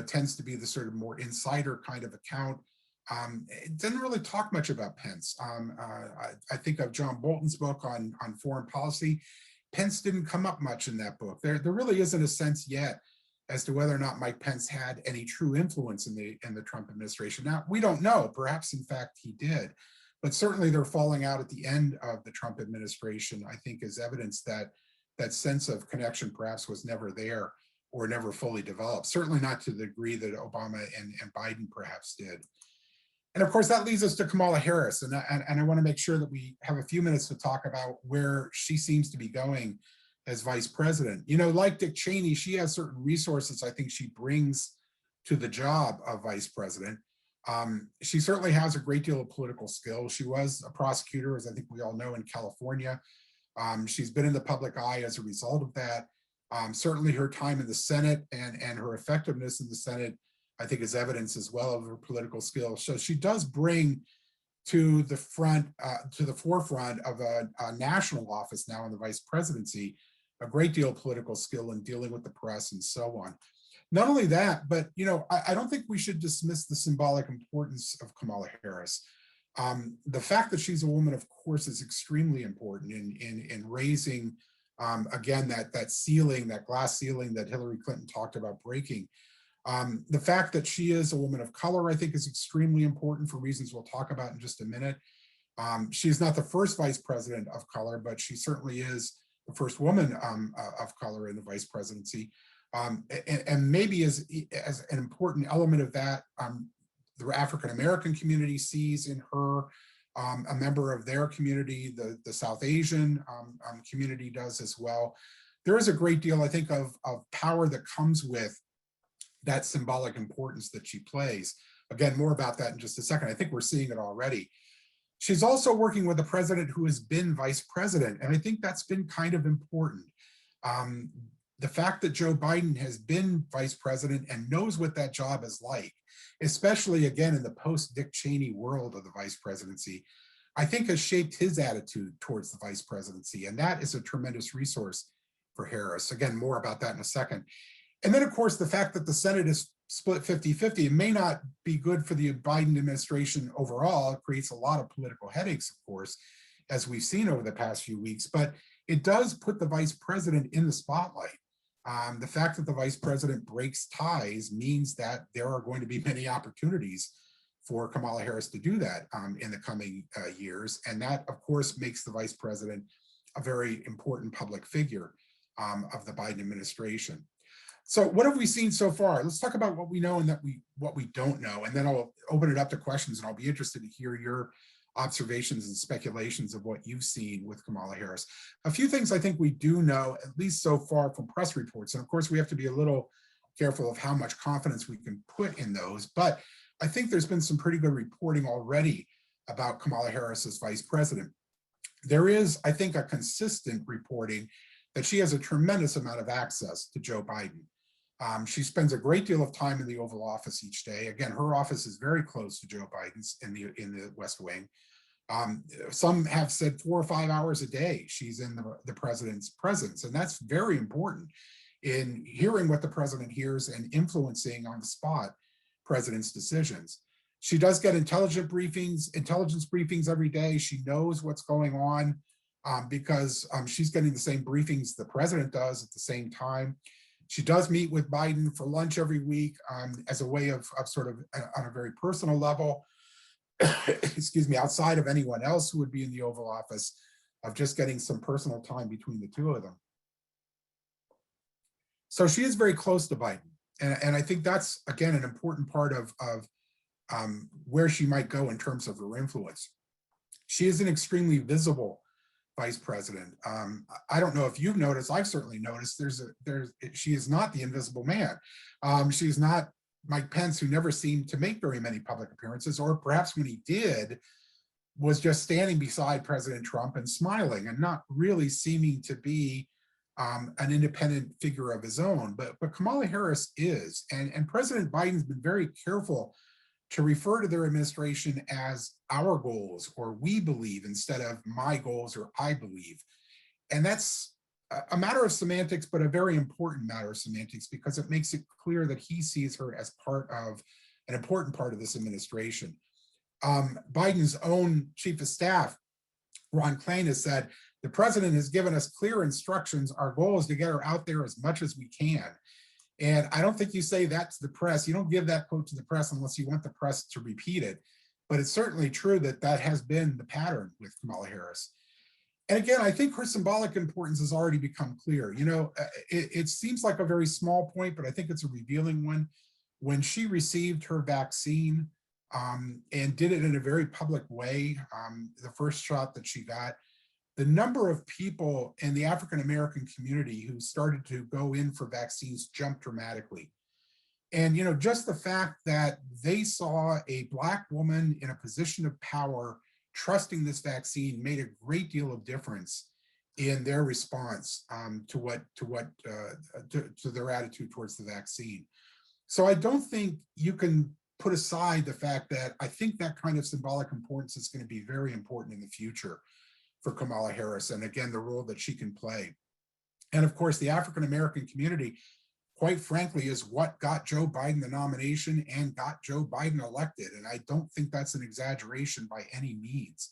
Speaker 1: tends to be the sort of more insider kind of account, it didn't really talk much about Pence. I think of John Bolton's book on foreign policy. Pence didn't come up much in that book. There really isn't a sense yet as to whether or not Mike Pence had any true influence in the Trump administration. Now, we don't know. Perhaps, in fact, he did. But certainly their falling out at the end of the Trump administration, I think, is evidence that that sense of connection perhaps was never there or never fully developed, certainly not to the degree that Obama and Biden perhaps did. And of course, that leads us to Kamala Harris. And I want to make sure that we have a few minutes to talk about where she seems to be going as vice president. Like Dick Cheney, she has certain resources I think she brings to the job of vice president. She certainly has a great deal of political skill. She was a prosecutor, as I think we all know, in California. She's been in the public eye as a result of that. Certainly her time in the Senate and her effectiveness in the Senate, I think, is evidence as well of her political skills. So she does bring to the forefront of a national office now in the vice presidency, a great deal of political skill in dealing with the press and so on. Not only that, but I don't think we should dismiss the symbolic importance of Kamala Harris. The fact that she's a woman, of course, is extremely important in raising, again, that ceiling, that glass ceiling that Hillary Clinton talked about breaking. The fact that she is a woman of color, I think, is extremely important for reasons we'll talk about in just a minute. She's not the first vice president of color, but she certainly is the first woman of color in the vice presidency. And maybe as an important element of that, the African-American community sees in her a member of their community, the South Asian community does as well. There is a great deal, I think, of power that comes with that symbolic importance that she plays. Again, more about that in just a second. I think we're seeing it already. She's also working with a president who has been vice president, and I think that's been kind of important. The fact that Joe Biden has been vice president and knows what that job is like, especially again in the post-Dick Cheney world of the vice presidency, I think has shaped his attitude towards the vice presidency. And that is a tremendous resource for Harris. Again, more about that in a second. And then, of course, the fact that the Senate is split 50-50, it may not be good for the Biden administration overall. It creates a lot of political headaches, of course, as we've seen over the past few weeks, but it does put the vice president in the spotlight. The fact that the vice president breaks ties means that there are going to be many opportunities for Kamala Harris to do that in the coming years. And that, of course, makes the vice president a very important public figure of the Biden administration. So what have we seen so far? Let's talk about what we know and what we don't know. And then I'll open it up to questions, and I'll be interested to hear your observations and speculations of what you've seen with Kamala Harris. A few things I think we do know, at least so far from press reports. And of course, we have to be a little careful of how much confidence we can put in those. But I think there's been some pretty good reporting already about Kamala Harris as vice president. There is, I think, a consistent reporting that she has a tremendous amount of access to Joe Biden. She spends a great deal of time in the Oval Office each day. Again, her office is very close to Joe Biden's in the West Wing. Some have said 4 or 5 hours a day she's in the president's presence, and that's very important in hearing what the president hears and influencing on the spot president's decisions. She does get intelligence briefings every day. She knows what's going on because she's getting the same briefings the president does at the same time. She does meet with Biden for lunch every week as a way of sort of on a very personal level, excuse me, outside of anyone else who would be in the Oval Office, of just getting some personal time between the two of them. So she is very close to Biden. And I think that's, again, an important part of where she might go in terms of her influence. She is an extremely visible vice president. I don't know if you've noticed, I've certainly noticed she is not the invisible man. She's not Mike Pence, who never seemed to make very many public appearances, or perhaps when he did, was just standing beside President Trump and smiling and not really seeming to be an independent figure of his own. But Kamala Harris is, and President Biden's been very careful to refer to their administration as our goals, or we believe, instead of my goals or I believe. And that's a matter of semantics, but a very important matter of semantics, because it makes it clear that he sees her as part of an important part of this administration. Biden's own chief of staff, Ron Klain, has said, the president has given us clear instructions. Our goal is to get her out there as much as we can. And I don't think you say that to the press. You don't give that quote to the press unless you want the press to repeat it. But it's certainly true that that has been the pattern with Kamala Harris. And again, I think her symbolic importance has already become clear. You know, it seems like a very small point, but I think it's a revealing one. When she received her vaccine and did it in a very public way, the first shot that she got, the number of people in the African-American community who started to go in for vaccines jumped dramatically. And, you know, just the fact that they saw a Black woman in a position of power trusting this vaccine made a great deal of difference in their response to their attitude towards the vaccine. So I don't think you can put aside the fact that I think that kind of symbolic importance is going to be very important in the future for Kamala Harris, and again, the role that she can play. And of course, the African-American community, quite frankly, is what got Joe Biden the nomination and got Joe Biden elected. And I don't think that's an exaggeration by any means.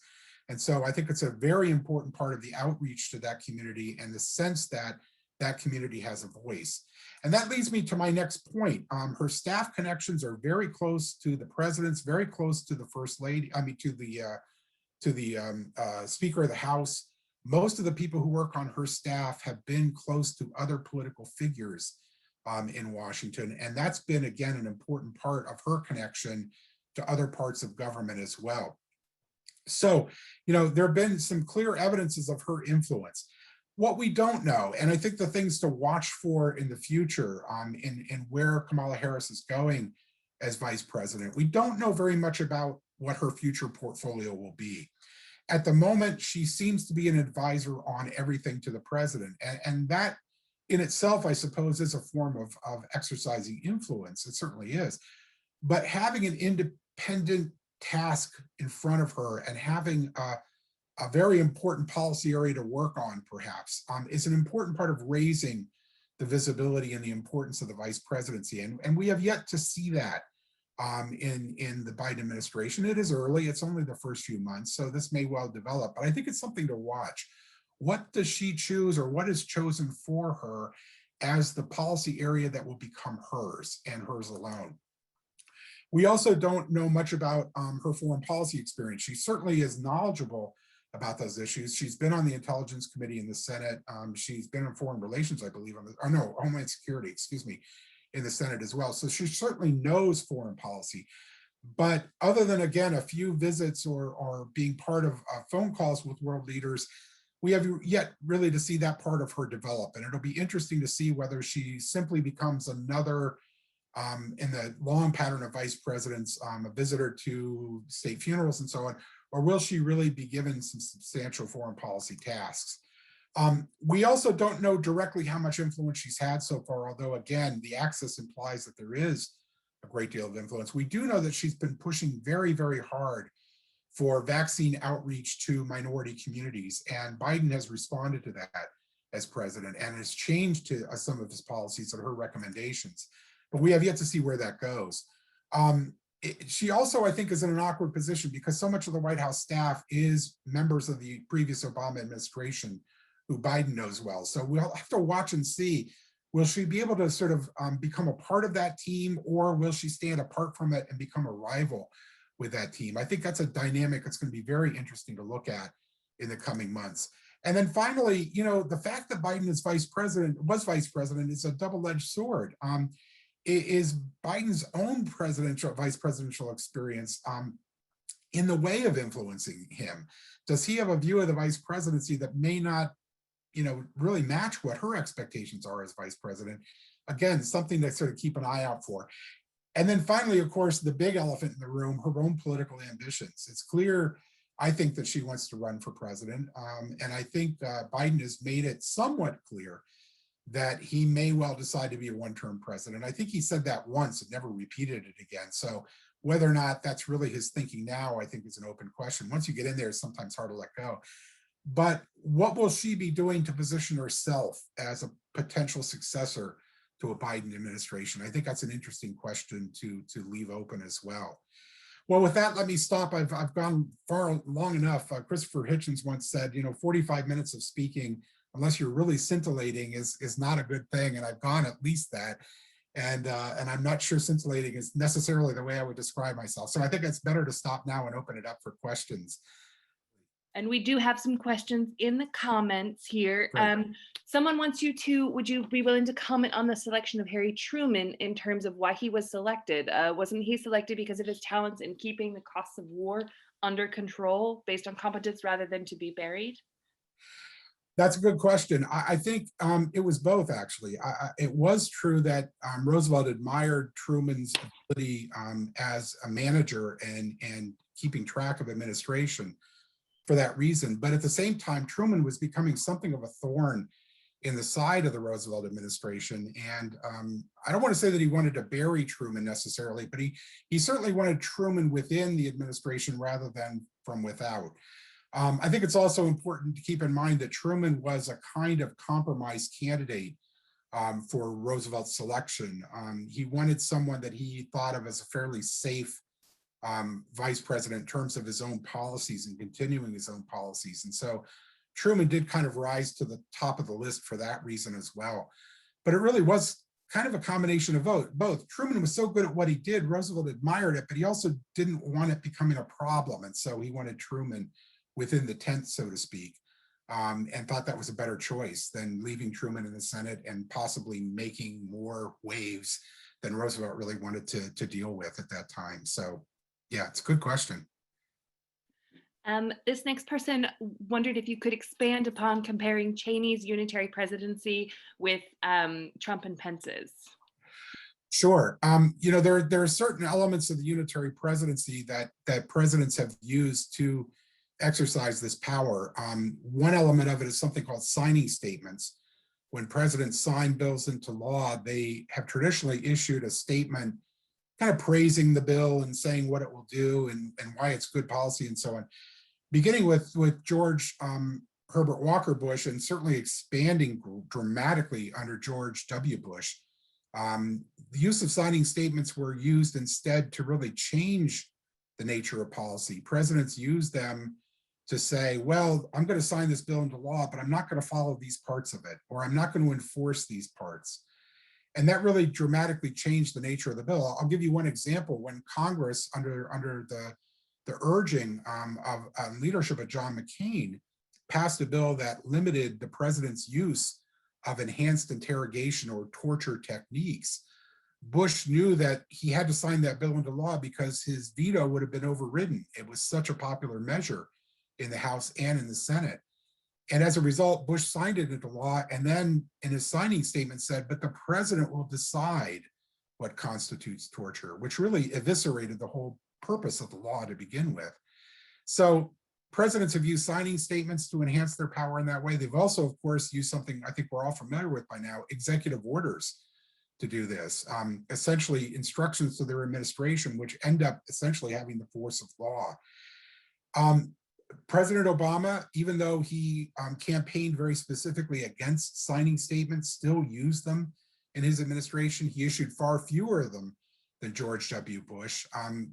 Speaker 1: And so I think it's a very important part of the outreach to that community and the sense that that community has a voice. And that leads me to my next point. Her staff connections are very close to the president's, very close to the first lady, to the Speaker of the House. Most of the people who work on her staff have been close to other political figures in Washington. And that's been, again, an important part of her connection to other parts of government as well. So, you know, there have been some clear evidences of her influence. What we don't know, and I think the things to watch for in the future in where Kamala Harris is going as vice president, we don't know very much about what her future portfolio will be. At the moment, she seems to be an advisor on everything to the president. And that in itself, I suppose, is a form of exercising influence. It certainly is. But having an independent task in front of her and having a very important policy area to work on, perhaps, is an important part of raising the visibility and the importance of the vice presidency. And we have yet to see that in the Biden administration. It is early, it's only the first few months, so this may well develop, but I think it's something to watch. What does she choose, or what is chosen for her as the policy area that will become hers and hers alone? We also don't know much about her foreign policy experience. She certainly is knowledgeable about those issues. She's been on the Intelligence Committee in the Senate. She's been in Foreign Relations, I believe, Homeland Security, excuse me, in the Senate as well. So she certainly knows foreign policy. But other than, again, a few visits or being part of phone calls with world leaders, we have yet really to see that part of her develop. And it'll be interesting to see whether she simply becomes another, in the long pattern of vice presidents, a visitor to state funerals and so on, or will she really be given some substantial foreign policy tasks? We also don't know directly how much influence she's had so far, although again, the axis implies that there is a great deal of influence. We do know that she's been pushing very, very hard for vaccine outreach to minority communities, and Biden has responded to that as president and has changed to some of his policies and her recommendations. But we have yet to see where that goes. She also, I think, is in an awkward position because so much of the White House staff is members of the previous Obama administration who Biden knows well. So we'll have to watch and see, will she be able to sort of become a part of that team, or will she stand apart from it and become a rival with that team? I think that's a dynamic that's going to be very interesting to look at in the coming months. And then finally, you know, the fact that Biden is vice president is a double-edged sword. Is Biden's own vice presidential experience in the way of influencing him? Does he have a view of the vice presidency that may not, you know, really match what her expectations are as vice president? Again, something to sort of keep an eye out for. And then finally, of course, the big elephant in the room, her own political ambitions. It's clear, I think, that she wants to run for president. And I think Biden has made it somewhat clear that he may well decide to be a one-term president. I think he said that once and never repeated it again. So whether or not that's really his thinking now, I think is an open question. Once you get in there, it's sometimes hard to let go. But what will she be doing to position herself as a potential successor to a Biden administration? I think that's an interesting question to leave open as well. Well, with that, let me stop. I've gone far long enough. Christopher Hitchens once said, you know, 45 minutes of speaking, unless you're really scintillating, is not a good thing. And I've gone at least that. And I'm not sure scintillating is necessarily the way I would describe myself. So I think it's better to stop now and open it up for questions.
Speaker 2: And we do have some questions in the comments here. Someone wants you to, would you be willing to comment on the selection of Harry Truman in terms of why he was selected? Wasn't he selected because of his talents in keeping the costs of war under control based on competence rather than to be buried?
Speaker 1: That's a good question. I think it was both, actually. It was true that Roosevelt admired Truman's ability as a manager and keeping track of administration for that reason. But at the same time, Truman was becoming something of a thorn in the side of the Roosevelt administration. And I don't want to say that he wanted to bury Truman necessarily, but he certainly wanted Truman within the administration rather than from without. I think it's also important to keep in mind that Truman was a kind of compromise candidate for Roosevelt's selection. He wanted someone that he thought of as a fairly safe vice president in terms of his own policies and continuing his own policies. And so Truman did kind of rise to the top of the list for that reason as well. But it really was kind of a combination of both. Truman was so good at what he did, Roosevelt admired it, but he also didn't want it becoming a problem. And so he wanted Truman within the tent, so to speak, and thought that was a better choice than leaving Truman in the Senate and possibly making more waves than Roosevelt really wanted to deal with at that time. So yeah, it's a good question.
Speaker 2: This next person wondered if you could expand upon comparing Cheney's unitary presidency with Trump and Pence's.
Speaker 1: Sure. You know, there are certain elements of the unitary presidency that presidents have used to exercise this power. One element of it is something called signing statements. When presidents sign bills into law, they have traditionally issued a statement kind of praising the bill and saying what it will do and why it's good policy and so on. Beginning with George Herbert Walker Bush, and certainly expanding dramatically under George W. Bush. The use of signing statements were used instead to really change the nature of policy. Presidents use them to say, well, I'm going to sign this bill into law, but I'm not going to follow these parts of it, or I'm not going to enforce these parts. And that really dramatically changed the nature of the bill. I'll give you one example. When Congress, under the urging of leadership of John McCain, passed a bill that limited the president's use of enhanced interrogation or torture techniques, Bush knew that he had to sign that bill into law because his veto would have been overridden. It was such a popular measure in the House and in the Senate. And as a result, Bush signed it into law, and then in his signing statement said, but the president will decide what constitutes torture, which really eviscerated the whole purpose of the law to begin with. So presidents have used signing statements to enhance their power in that way. They've also, of course, used something I think we're all familiar with by now, executive orders to do this, essentially instructions to their administration, which end up essentially having the force of law. President Obama, even though he campaigned very specifically against signing statements, still used them in his administration. He issued far fewer of them than George W. Bush,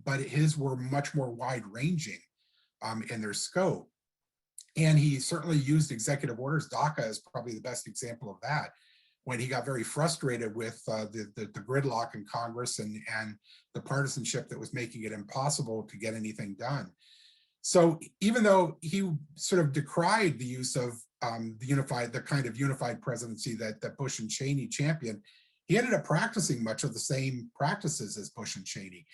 Speaker 1: but his were much more wide-ranging in their scope. And he certainly used executive orders. DACA is probably the best example of that, when he got very frustrated with the gridlock in Congress and the partisanship that was making it impossible to get anything done. So even though he sort of decried the use of the kind of unified presidency that Bush and Cheney championed, he ended up practicing much of the same practices as Bush and Cheney.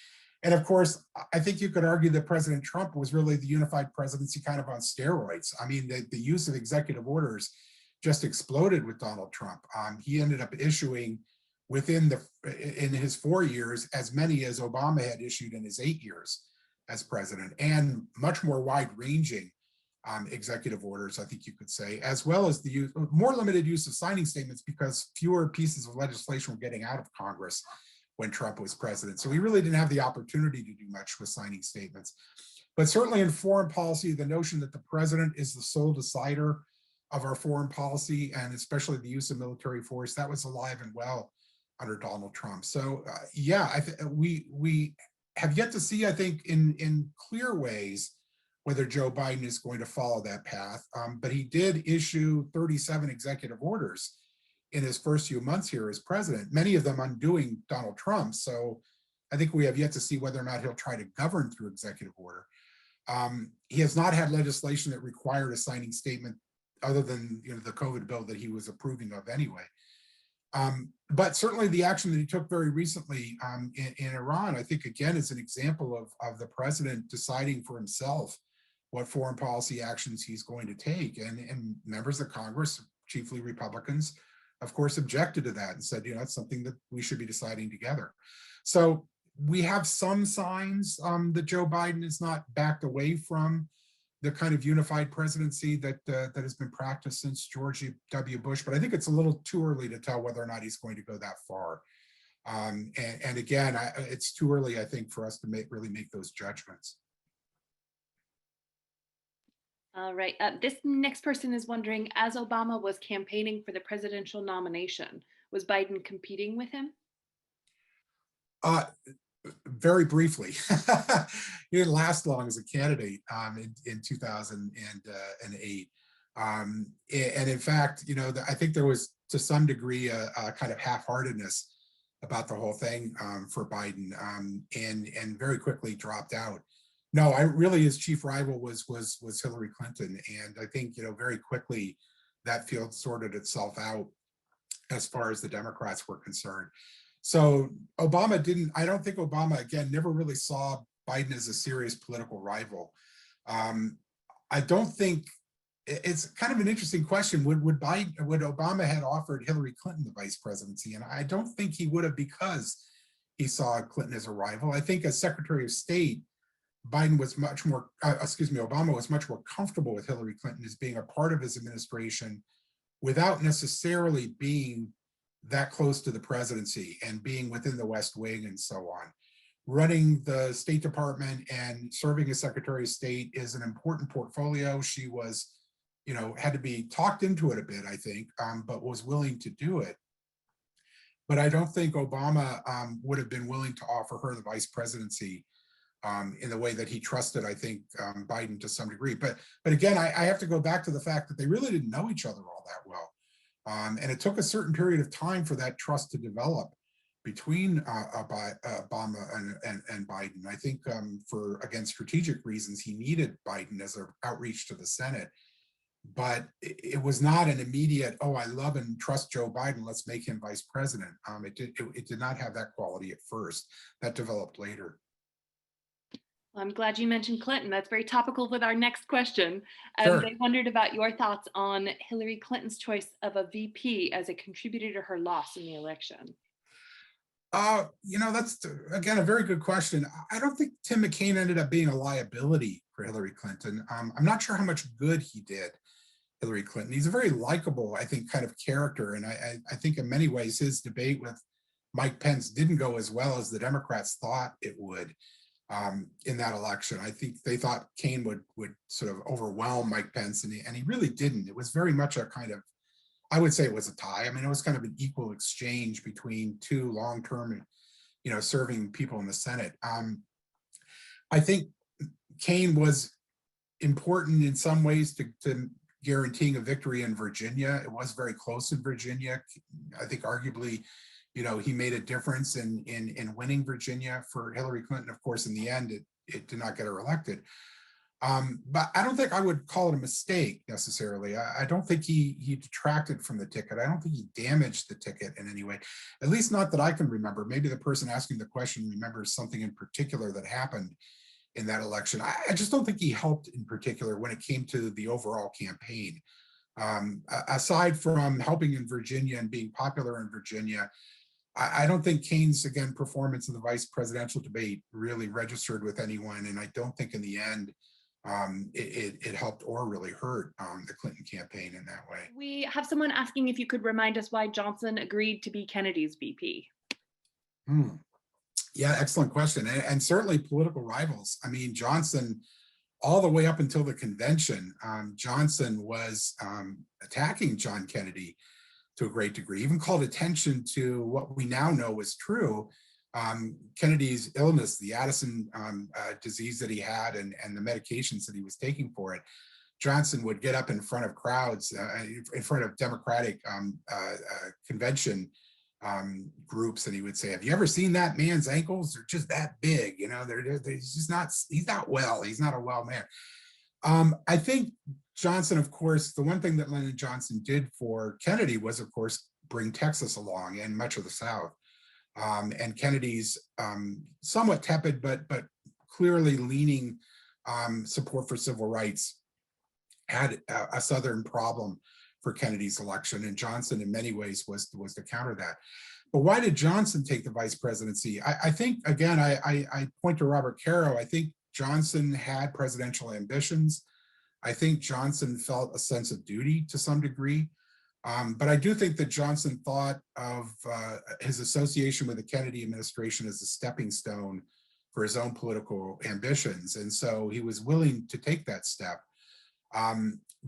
Speaker 1: And of course, I think you could argue that President Trump was really the unified presidency kind of on steroids. I mean, the use of executive orders just exploded with Donald Trump. He ended up issuing in his 4 years as many as Obama had issued in his 8 years as president, and much more wide-ranging executive orders, I think you could say, as well as the more limited use of signing statements because fewer pieces of legislation were getting out of Congress when Trump was president. So he really didn't have the opportunity to do much with signing statements. But certainly in foreign policy, the notion that the president is the sole decider of our foreign policy, and especially the use of military force, that was alive and well under Donald Trump. So yeah, we have yet to see, I think, in clear ways, whether Joe Biden is going to follow that path. But he did issue 37 executive orders in his first few months here as president, many of them undoing Donald Trump. So I think we have yet to see whether or not he'll try to govern through executive order. He has not had legislation that required a signing statement other than the COVID bill that he was approving of anyway. But certainly the action that he took very recently in Iran, I think, again, is an example of the president deciding for himself what foreign policy actions he's going to take. And members of Congress, chiefly Republicans, of course, objected to that and said, it's something that we should be deciding together. So we have some signs that Joe Biden is not backed away from the kind of unified presidency that has been practiced since George W. Bush, but I think it's a little too early to tell whether or not he's going to go that far. And again, it's too early, I think, for us to really make those judgments.
Speaker 2: All right. This next person is wondering, as Obama was campaigning for the presidential nomination, was Biden competing with him?
Speaker 1: Very briefly. He didn't last long as a candidate in 2008. And in fact, I think there was to some degree a kind of half-heartedness about the whole thing for Biden, and very quickly dropped out. No, his chief rival was Hillary Clinton, and I think very quickly that field sorted itself out as far as the Democrats were concerned. So I don't think Obama, again, never really saw Biden as a serious political rival. I don't think, it's kind of an interesting question. Would Obama had offered Hillary Clinton the vice presidency? And I don't think he would have, because he saw Clinton as a rival. I think as Secretary of State, Obama was much more comfortable with Hillary Clinton as being a part of his administration without necessarily being that close to the presidency and being within the West Wing and so on. Running the State Department and serving as Secretary of State is an important portfolio. She was, had to be talked into it a bit, I think, but was willing to do it. But I don't think Obama would have been willing to offer her the vice presidency in the way that he trusted, I think, Biden to some degree. But again, I have to go back to the fact that they really didn't know each other all that well. And it took a certain period of time for that trust to develop between Obama and Biden. I think for, again, strategic reasons, he needed Biden as an outreach to the Senate. But it was not an immediate, oh, I love and trust Joe Biden, let's make him vice president. It did not have that quality at first. That developed later.
Speaker 2: Well, I'm glad you mentioned Clinton. That's very topical with our next question.
Speaker 1: Sure.
Speaker 2: They wondered about your thoughts on Hillary Clinton's choice of a VP as a contributor to her loss in the election.
Speaker 1: That's, again, a very good question. I don't think Tim McCain ended up being a liability for Hillary Clinton. I'm not sure how much good he did Hillary Clinton. He's a very likable, I think, kind of character. And I think in many ways his debate with Mike Pence didn't go as well as the Democrats thought it would in that election. I think they thought Kane would sort of overwhelm Mike Pence, and he really didn't. It was very much a kind of, I would say it was a tie. I mean, it was kind of an equal exchange between two long-term, serving people in the Senate. I think Kane was important in some ways to guaranteeing a victory in Virginia. It was very close in Virginia. I think arguably, he made a difference in winning Virginia for Hillary Clinton. Of course, in the end, it did not get her elected. But I don't think I would call it a mistake necessarily. I don't think he detracted from the ticket. I don't think he damaged the ticket in any way, at least not that I can remember. Maybe the person asking the question remembers something in particular that happened in that election. I just don't think he helped in particular when it came to the overall campaign. Aside from helping in Virginia and being popular in Virginia, I don't think Kane's, again, performance in the vice presidential debate really registered with anyone. And I don't think in the end, it helped or really hurt the Clinton campaign in that way.
Speaker 2: We have someone asking if you could remind us why Johnson agreed to be Kennedy's VP.
Speaker 1: Yeah, excellent question. And certainly political rivals. I mean, Johnson, all the way up until the convention, Johnson was attacking John Kennedy to a great degree, even called attention to what we now know was true. Kennedy's illness, the Addison disease that he had, and the medications that he was taking for it. Johnson would get up in front of crowds, in front of Democratic convention groups, and he would say, "Have you ever seen that man's ankles? They're just that big. He's just not. He's not well. He's not a well man." I think Johnson, of course, the one thing that Lyndon Johnson did for Kennedy was, of course, bring Texas along and much of the South. And Kennedy's somewhat tepid, but clearly leaning support for civil rights had a Southern problem for Kennedy's election, and Johnson in many ways was to counter that. But why did Johnson take the vice presidency? I think, again, I point to Robert Caro. I think Johnson had presidential ambitions. I think Johnson felt a sense of duty to some degree. But I do think that Johnson thought of his association with the Kennedy administration as a stepping stone for his own political ambitions. And so he was willing to take that step.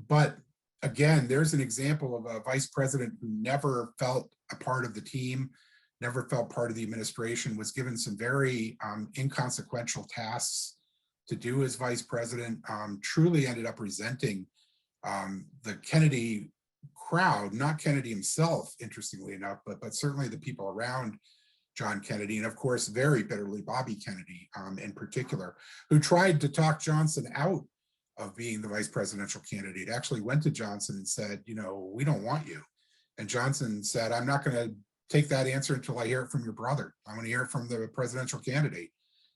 Speaker 1: But again, there's an example of a vice president who never felt a part of the team, never felt part of the administration, was given some very inconsequential tasks to do as vice president, truly ended up resenting the Kennedy crowd, not Kennedy himself, interestingly enough, but certainly the people around John Kennedy, and of course, very bitterly, Bobby Kennedy in particular, who tried to talk Johnson out of being the vice presidential candidate, actually went to Johnson and said, we don't want you. And Johnson said, I'm not going to take that answer until I hear it from your brother. I want to hear it from the presidential candidate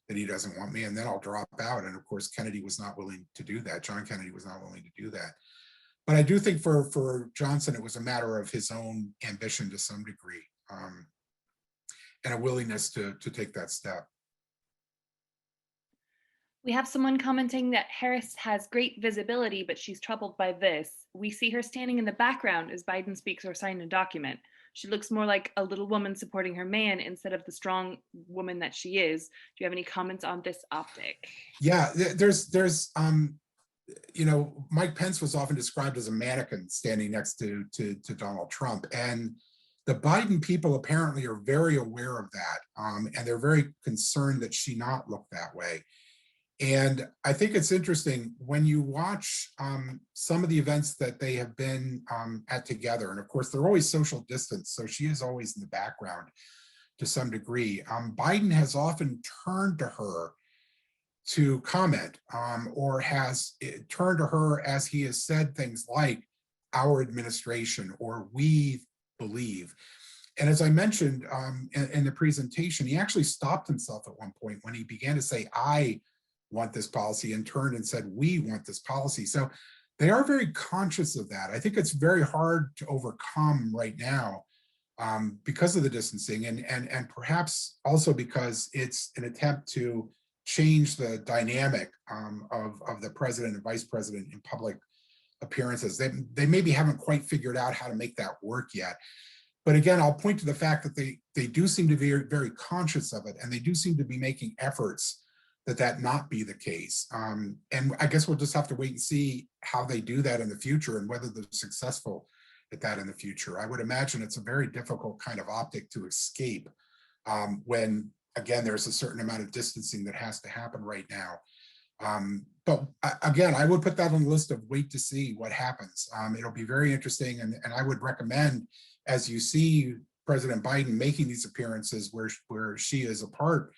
Speaker 1: that he doesn't want me, and then I'll drop out. And of course, Kennedy was not willing to do that. John Kennedy was not willing to do that. But I do think for Johnson, it was a matter of his own ambition to some degree, and a willingness to take that step.
Speaker 2: We have someone commenting that Harris has great visibility, but she's troubled by this. We see her standing in the background as Biden speaks or signs a document. She looks more like a little woman supporting her man instead of the strong woman that she is. Do you have any comments on this optic?
Speaker 1: Yeah, there's Mike Pence was often described as a mannequin standing next to Donald Trump. And the Biden people apparently are very aware of that. And they're very concerned that she not look that way. And I think it's interesting when you watch some of the events that they have been at together. And of course, they're always social distance. So she is always in the background to some degree. Biden has often turned to her to comment or has turned to her as he has said things like our administration or we believe. And as I mentioned in the presentation, he actually stopped himself at one point when he began to say, I want this policy, and turned and said, we want this policy. So they are very conscious of that. I think it's very hard to overcome right now because of the distancing and perhaps also because it's an attempt to change the dynamic of the president and vice president in public appearances. They maybe haven't quite figured out how to make that work yet. But again, I'll point to the fact that they do seem to be very, very conscious of it, and they do seem to be making efforts that not be the case. And I guess we'll just have to wait and see how they do that in the future and whether they're successful at that in the future. I would imagine it's a very difficult kind of optic to escape when, again, there's a certain amount of distancing that has to happen right now. But again, I would put that on the list of wait to see what happens. It'll be very interesting, and I would recommend, as you see President Biden making these appearances where she is a part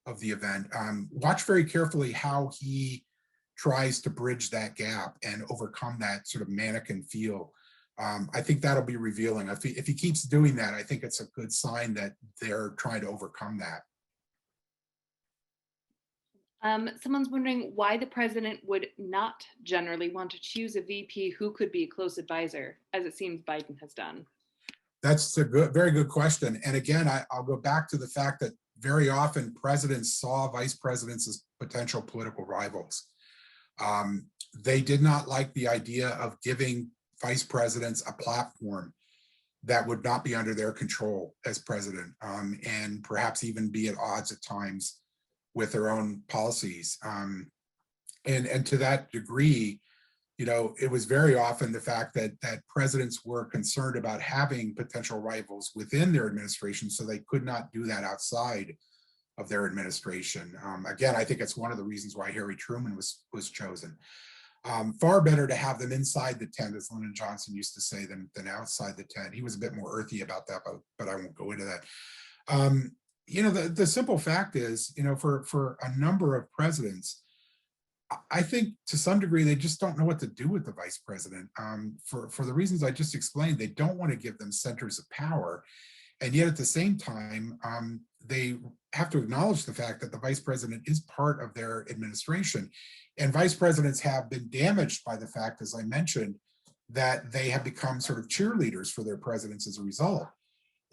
Speaker 1: of the event, watch very carefully how he tries to bridge that gap and overcome that sort of mannequin feel. I think that'll be revealing. If he keeps doing that, I think it's a good sign that they're trying to overcome that.
Speaker 2: Someone's wondering why the president would not generally want to choose a VP who could be a close advisor, as it seems Biden has done.
Speaker 1: That's a very good question. And again, I'll go back to the fact that very often presidents saw vice presidents as potential political rivals. They did not like the idea of giving vice presidents a platform that would not be under their control as president, and perhaps even be at odds at times with their own policies. And to that degree, you know, it was very often the fact that presidents were concerned about having potential rivals within their administration, so they could not do that outside of their administration. Again, I think it's one of the reasons why Harry Truman was chosen. Far better to have them inside the tent, as Lyndon Johnson used to say, than outside the tent. He was a bit more earthy about that, but I won't go into that. You know, the simple fact is, you know, for a number of presidents, I think to some degree they just don't know what to do with the vice president. For the reasons I just explained, they don't want to give them centers of power, and yet at the same time, they have to acknowledge the fact that the vice president is part of their administration, and vice presidents have been damaged by the fact, as I mentioned, that they have become sort of cheerleaders for their presidents as a result.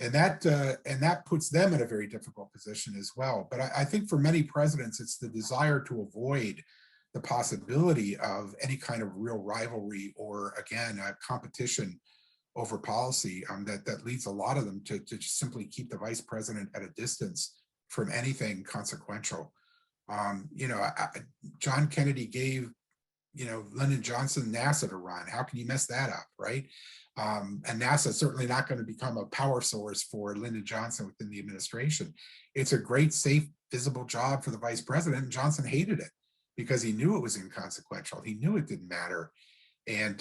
Speaker 1: And that puts them in a very difficult position as well. But I think for many presidents, it's the desire to avoid the possibility of any kind of real rivalry or, again, a competition over policy that leads a lot of them to just simply keep the vice president at a distance from anything consequential. You know, John Kennedy gave, you know, Lyndon Johnson NASA to run. How can you mess that up, right? And NASA is certainly not going to become a power source for Lyndon Johnson within the administration. It's a great, safe, visible job for the vice president, and Johnson hated it because he knew it was inconsequential. He knew it didn't matter, and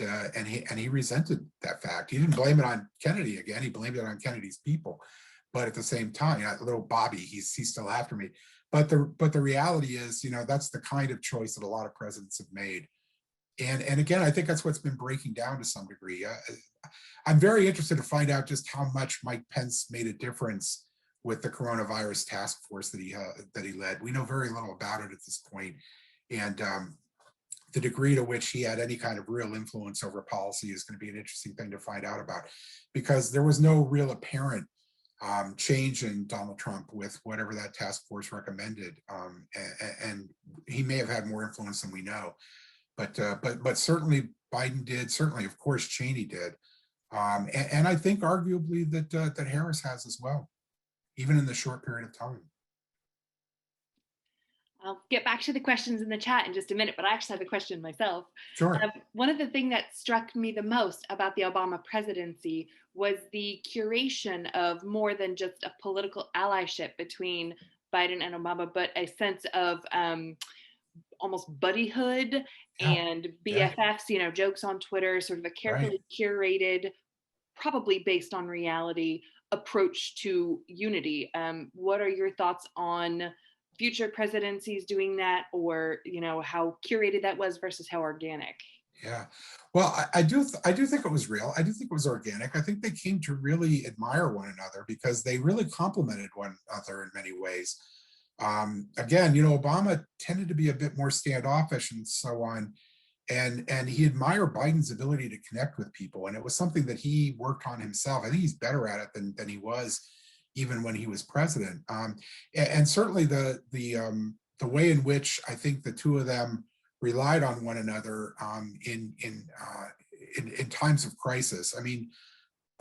Speaker 1: he resented that fact. He didn't blame it on Kennedy again. He blamed it on Kennedy's people. But at the same time, you know, little Bobby, he's still after me. But the reality is, you know, that's the kind of choice that a lot of presidents have made. And again, I think that's what's been breaking down to some degree. I'm very interested to find out just how much Mike Pence made a difference with the coronavirus task force that he led. We know very little about it at this point, and the degree to which he had any kind of real influence over policy is going to be an interesting thing to find out about, because there was no real apparent change in Donald Trump with whatever that task force recommended, and he may have had more influence than we know. But certainly Biden did. Certainly, of course, Cheney did, and I think arguably that Harris has as well, even in the short period of time.
Speaker 2: I'll get back to the questions in the chat in just a minute, but I actually have a question myself.
Speaker 1: Sure.
Speaker 2: One of the things that struck me the most about the Obama presidency was the curation of more than just a political allyship between Biden and Obama, but a sense of almost buddyhood and BFFs, you know, jokes on Twitter, sort of a carefully curated, probably based on reality approach to unity. What are your thoughts on future presidencies doing that, or, you know, how curated that was versus how organic?
Speaker 1: Yeah, well, I do think it was real. I do think it was organic. I think they came to really admire one another because they really complemented one another in many ways. Again, you know, Obama tended to be a bit more standoffish and so on, and he admired Biden's ability to connect with people, and it was something that he worked on himself. I think he's better at it than he was even when he was president. And certainly the the way in which I think the two of them relied on one another in times of crisis. I mean,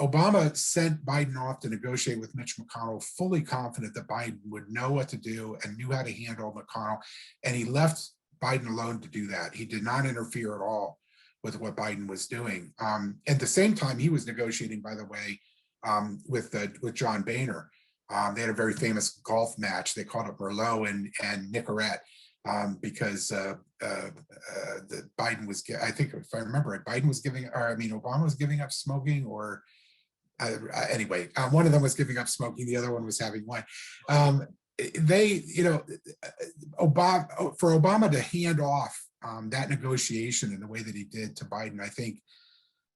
Speaker 1: Obama sent Biden off to negotiate with Mitch McConnell, fully confident that Biden would know what to do and knew how to handle McConnell. And he left Biden alone to do that. He did not interfere at all with what Biden was doing. At the same time, he was negotiating, by the way, with John Boehner. They had a very famous golf match. They called it Merlot and Nicorette because the Biden was, I think if I remember it, Biden was giving, or I mean, Obama was giving up smoking, or anyway, one of them was giving up smoking, the other one was having wine. They, you know, for Obama to hand off that negotiation in the way that he did to Biden, I think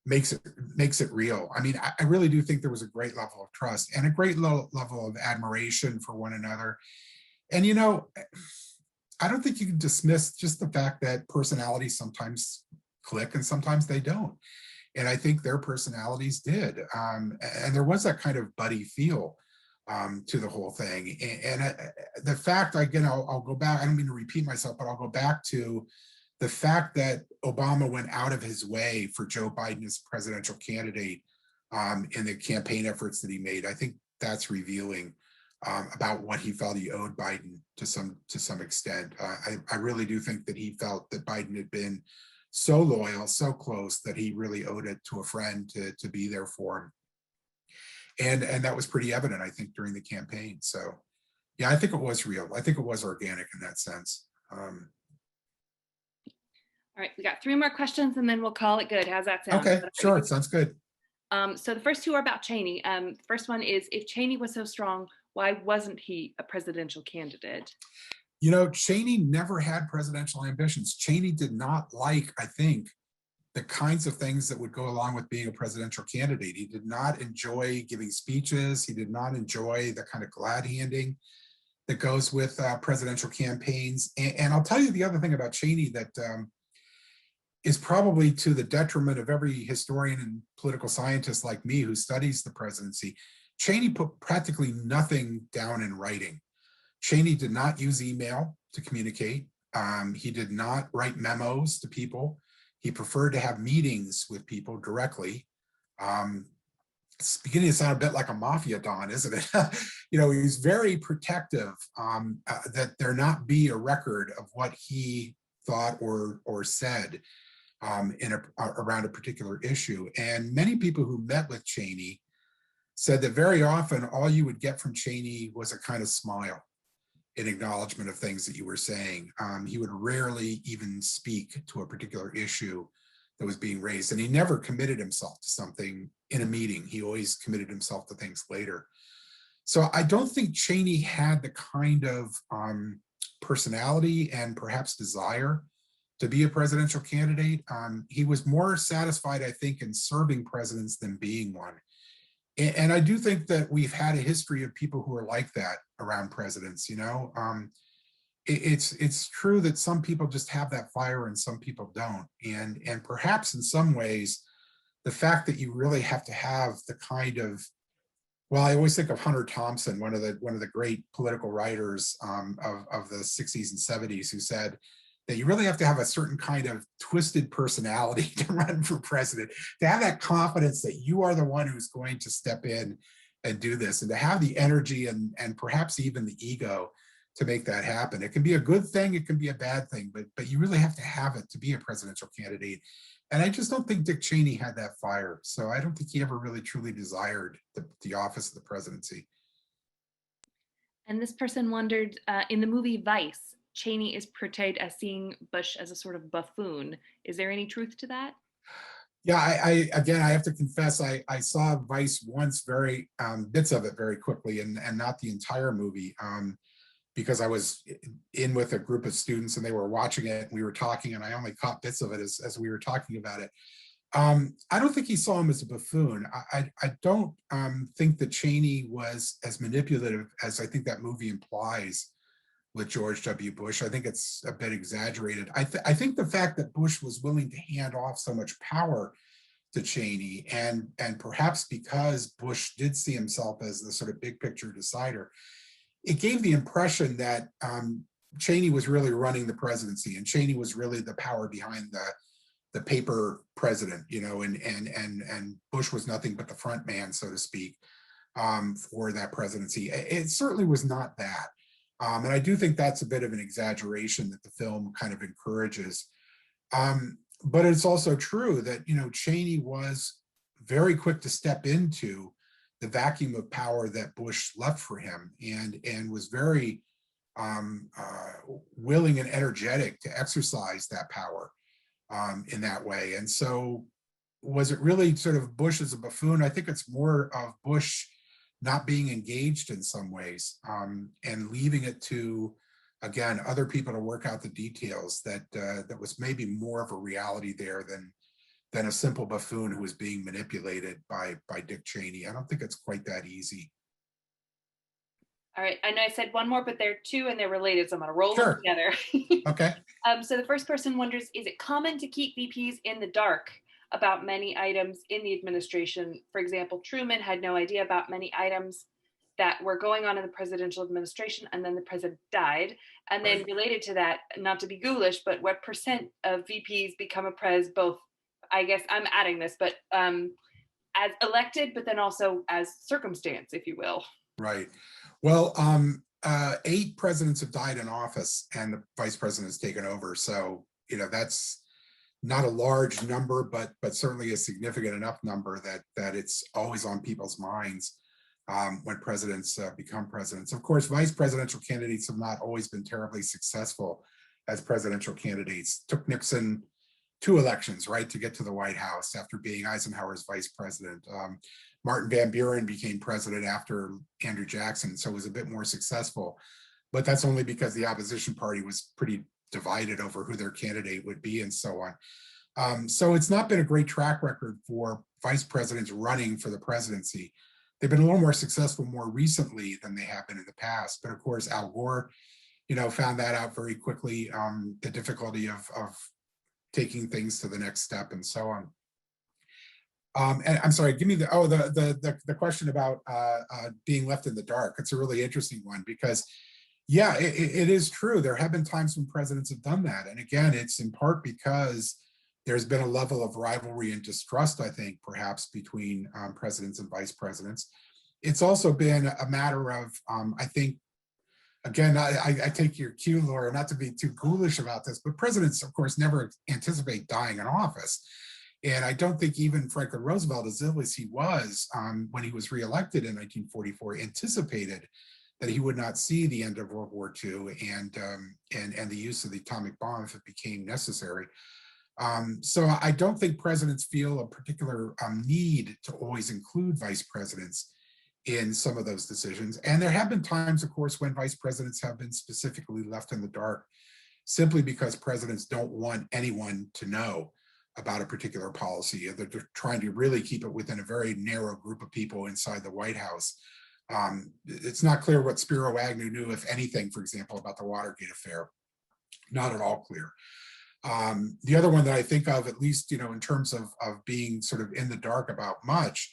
Speaker 1: makes it real. I mean, I really do think there was a great level of trust and a great level of admiration for one another. And, you know, I don't think you can dismiss just the fact that personalities sometimes click and sometimes they don't. And I think their personalities did. And there was that kind of buddy feel to the whole thing. And the fact, again, I'll go back, I don't mean to repeat myself, but I'll go back to the fact that Obama went out of his way for Joe Biden as presidential candidate in the campaign efforts that he made. I think that's revealing about what he felt he owed Biden to some extent. I really do think that he felt that Biden had been so loyal, so close, that he really owed it to a friend to be there for him. And that was pretty evident, I think, during the campaign. So yeah, I think it was real. I think it was organic in that sense.
Speaker 2: All right, we got 3 more questions and then we'll call it good. How's that sound?
Speaker 1: Okay, sure, it sounds good.
Speaker 2: So the first 2 are about Cheney. First one is, if Cheney was so strong, why wasn't he a presidential candidate?
Speaker 1: You know, Cheney never had presidential ambitions. Cheney did not like, I think, the kinds of things that would go along with being a presidential candidate. He did not enjoy giving speeches. He did not enjoy the kind of glad handing that goes with presidential campaigns. And I'll tell you the other thing about Cheney that is probably to the detriment of every historian and political scientist like me who studies the presidency. Cheney put practically nothing down in writing. Cheney did not use email to communicate. He did not write memos to people. He preferred to have meetings with people directly. It's beginning to sound a bit like a mafia don, isn't it? You know, he's very protective that there not be a record of what he thought or said around a particular issue. And many people who met with Cheney said that very often all you would get from Cheney was a kind of smile in acknowledgement of things that you were saying. He would rarely even speak to a particular issue that was being raised. And he never committed himself to something in a meeting. He always committed himself to things later. So I don't think Cheney had the kind of personality and perhaps desire to be a presidential candidate. He was more satisfied, I think, in serving presidents than being one. And I do think that we've had a history of people who are like that around presidents, you know. It's true that some people just have that fire and some people don't. And perhaps in some ways, the fact that you really have to have the kind of, well, I always think of Hunter Thompson, one of the great political writers of the 60s and 70s, who said that you really have to have a certain kind of twisted personality to run for president, to have that confidence that you are the one who's going to step in and do this, and to have the energy and perhaps even the ego to make that happen. It can be a good thing, it can be a bad thing, but you really have to have it to be a presidential candidate. And I just don't think Dick Cheney had that fire. So I don't think he ever really truly desired the office of the presidency.
Speaker 2: And this person wondered, in the movie Vice, Cheney is portrayed as seeing Bush as a sort of buffoon. Is there any truth to that?
Speaker 1: Yeah, I again, I have to confess, I saw Vice once, very bits of it very quickly, and not the entire movie, because I was in with a group of students and they were watching it and we were talking, and I only caught bits of it as we were talking about it. I don't think he saw him as a buffoon. I don't think that Cheney was as manipulative as I think that movie implies with George W. Bush. I think it's a bit exaggerated. I think the fact that Bush was willing to hand off so much power to Cheney, and perhaps because Bush did see himself as the sort of big picture decider, it gave the impression that Cheney was really running the presidency, and Cheney was really the power behind the paper president, and Bush was nothing but the front man, so to speak, for that presidency. It certainly was not that. And I do think that's a bit of an exaggeration that the film kind of encourages. But it's also true that, Cheney was very quick to step into the vacuum of power that Bush left for him, and was very willing and energetic to exercise that power in that way. And so was it really sort of Bush as a buffoon? I think it's more of Bush not being engaged in some ways, and leaving it to, again, other people to work out the details. That was maybe more of a reality there than a simple buffoon who was being manipulated by Dick Cheney. I don't think it's quite that easy.
Speaker 2: All right, I know I said one more, but they're two and they're related, so I'm gonna roll them together.
Speaker 1: Okay.
Speaker 2: So the first person wonders, is it common to keep VPs in the dark about many items in the administration? For example, Truman had no idea about many items that were going on in the presidential administration, and then the president died. And then related to that, not to be ghoulish, but what percent of VPs become a pres, both, I guess I'm adding this, but as elected, but then also as circumstance, if you will.
Speaker 1: Right. Well, 8 presidents have died in office and the vice president has taken over. So, that's not a large number, but certainly a significant enough number that it's always on people's minds when presidents become presidents. Of course, vice presidential candidates have not always been terribly successful as presidential candidates. Took Nixon 2 elections, right, to get to the White House after being Eisenhower's vice president. Martin Van Buren became president after Andrew Jackson, so was a bit more successful. But that's only because the opposition party was pretty divided over who their candidate would be and so on. So it's not been a great track record for vice presidents running for the presidency. They've been a little more successful more recently than they have been in the past. But of course, Al Gore, found that out very quickly, the difficulty of taking things to the next step and so on. And I'm sorry, give me the question about being left in the dark. It's a really interesting one because, yeah, it is true. There have been times when presidents have done that. And again, it's in part because there's been a level of rivalry and distrust, I think, perhaps between presidents and vice presidents. It's also been a matter of, I think, again, I take your cue, Laura, not to be too ghoulish about this, but presidents, of course, never anticipate dying in office. And I don't think even Franklin Roosevelt, as ill as he was when he was reelected in 1944, anticipated that he would not see the end of World War II and the use of the atomic bomb if it became necessary. So I don't think presidents feel a particular need to always include vice presidents in some of those decisions. And there have been times, of course, when vice presidents have been specifically left in the dark simply because presidents don't want anyone to know about a particular policy. They're trying to really keep it within a very narrow group of people inside the White House. It's not clear what Spiro Agnew knew, if anything, for example, about the Watergate affair. Not at all clear. The other one that I think of, at least, in terms of being sort of in the dark about much,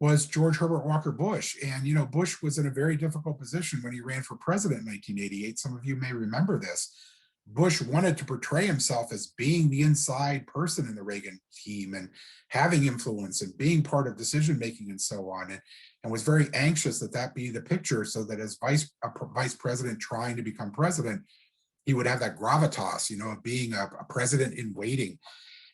Speaker 1: was George Herbert Walker Bush. And, Bush was in a very difficult position when he ran for president in 1988. Some of you may remember this. Bush wanted to portray himself as being the inside person in the Reagan team and having influence and being part of decision-making and so on, and was very anxious that be the picture so that as vice president trying to become president, he would have that gravitas, of being a president in waiting.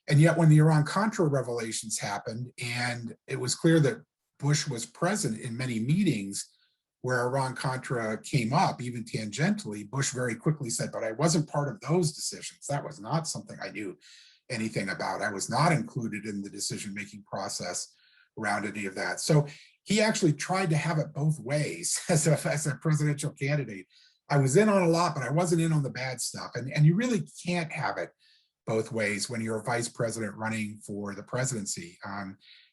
Speaker 1: And yet when the Iran-Contra revelations happened and it was clear that Bush was present in many meetings where Iran-Contra came up, even tangentially, Bush very quickly said, but I wasn't part of those decisions. That was not something I knew anything about. I was not included in the decision-making process around any of that. So he actually tried to have it both ways as a presidential candidate. I was in on a lot, but I wasn't in on the bad stuff. And you really can't have it both ways when you're a vice president running for the presidency.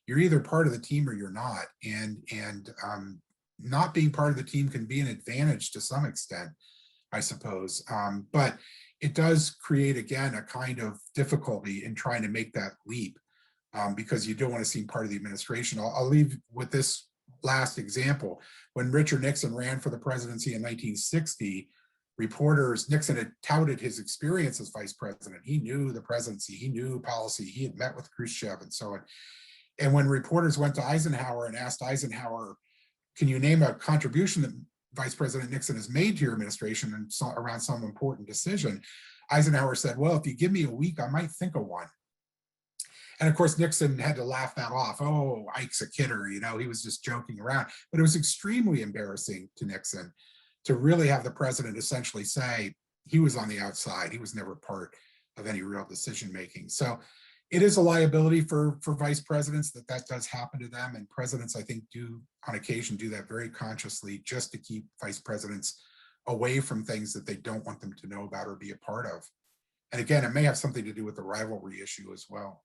Speaker 1: You're either part of the team or you're not. And not being part of the team can be an advantage to some extent, I suppose. But it does create, again, a kind of difficulty in trying to make that leap because you don't want to seem part of the administration. I'll leave with this last example. When Richard Nixon ran for the presidency in 1960, reporters, Nixon had touted his experience as vice president. He knew the presidency, he knew policy, he had met with Khrushchev and so on. And when reporters went to Eisenhower and asked Eisenhower, can you name a contribution that Vice President Nixon has made to your administration and around some important decision? Eisenhower said, well, if you give me a week, I might think of one. And of course, Nixon had to laugh that off. Oh, Ike's a kidder, you know, he was just joking around. But it was extremely embarrassing to Nixon to really have the president essentially say he was on the outside. He was never part of any real decision making. So it is a liability for vice presidents that does happen to them. And presidents, I think, do on occasion do that very consciously just to keep vice presidents away from things that they don't want them to know about or be a part of. And again, it may have something to do with the rivalry issue as well.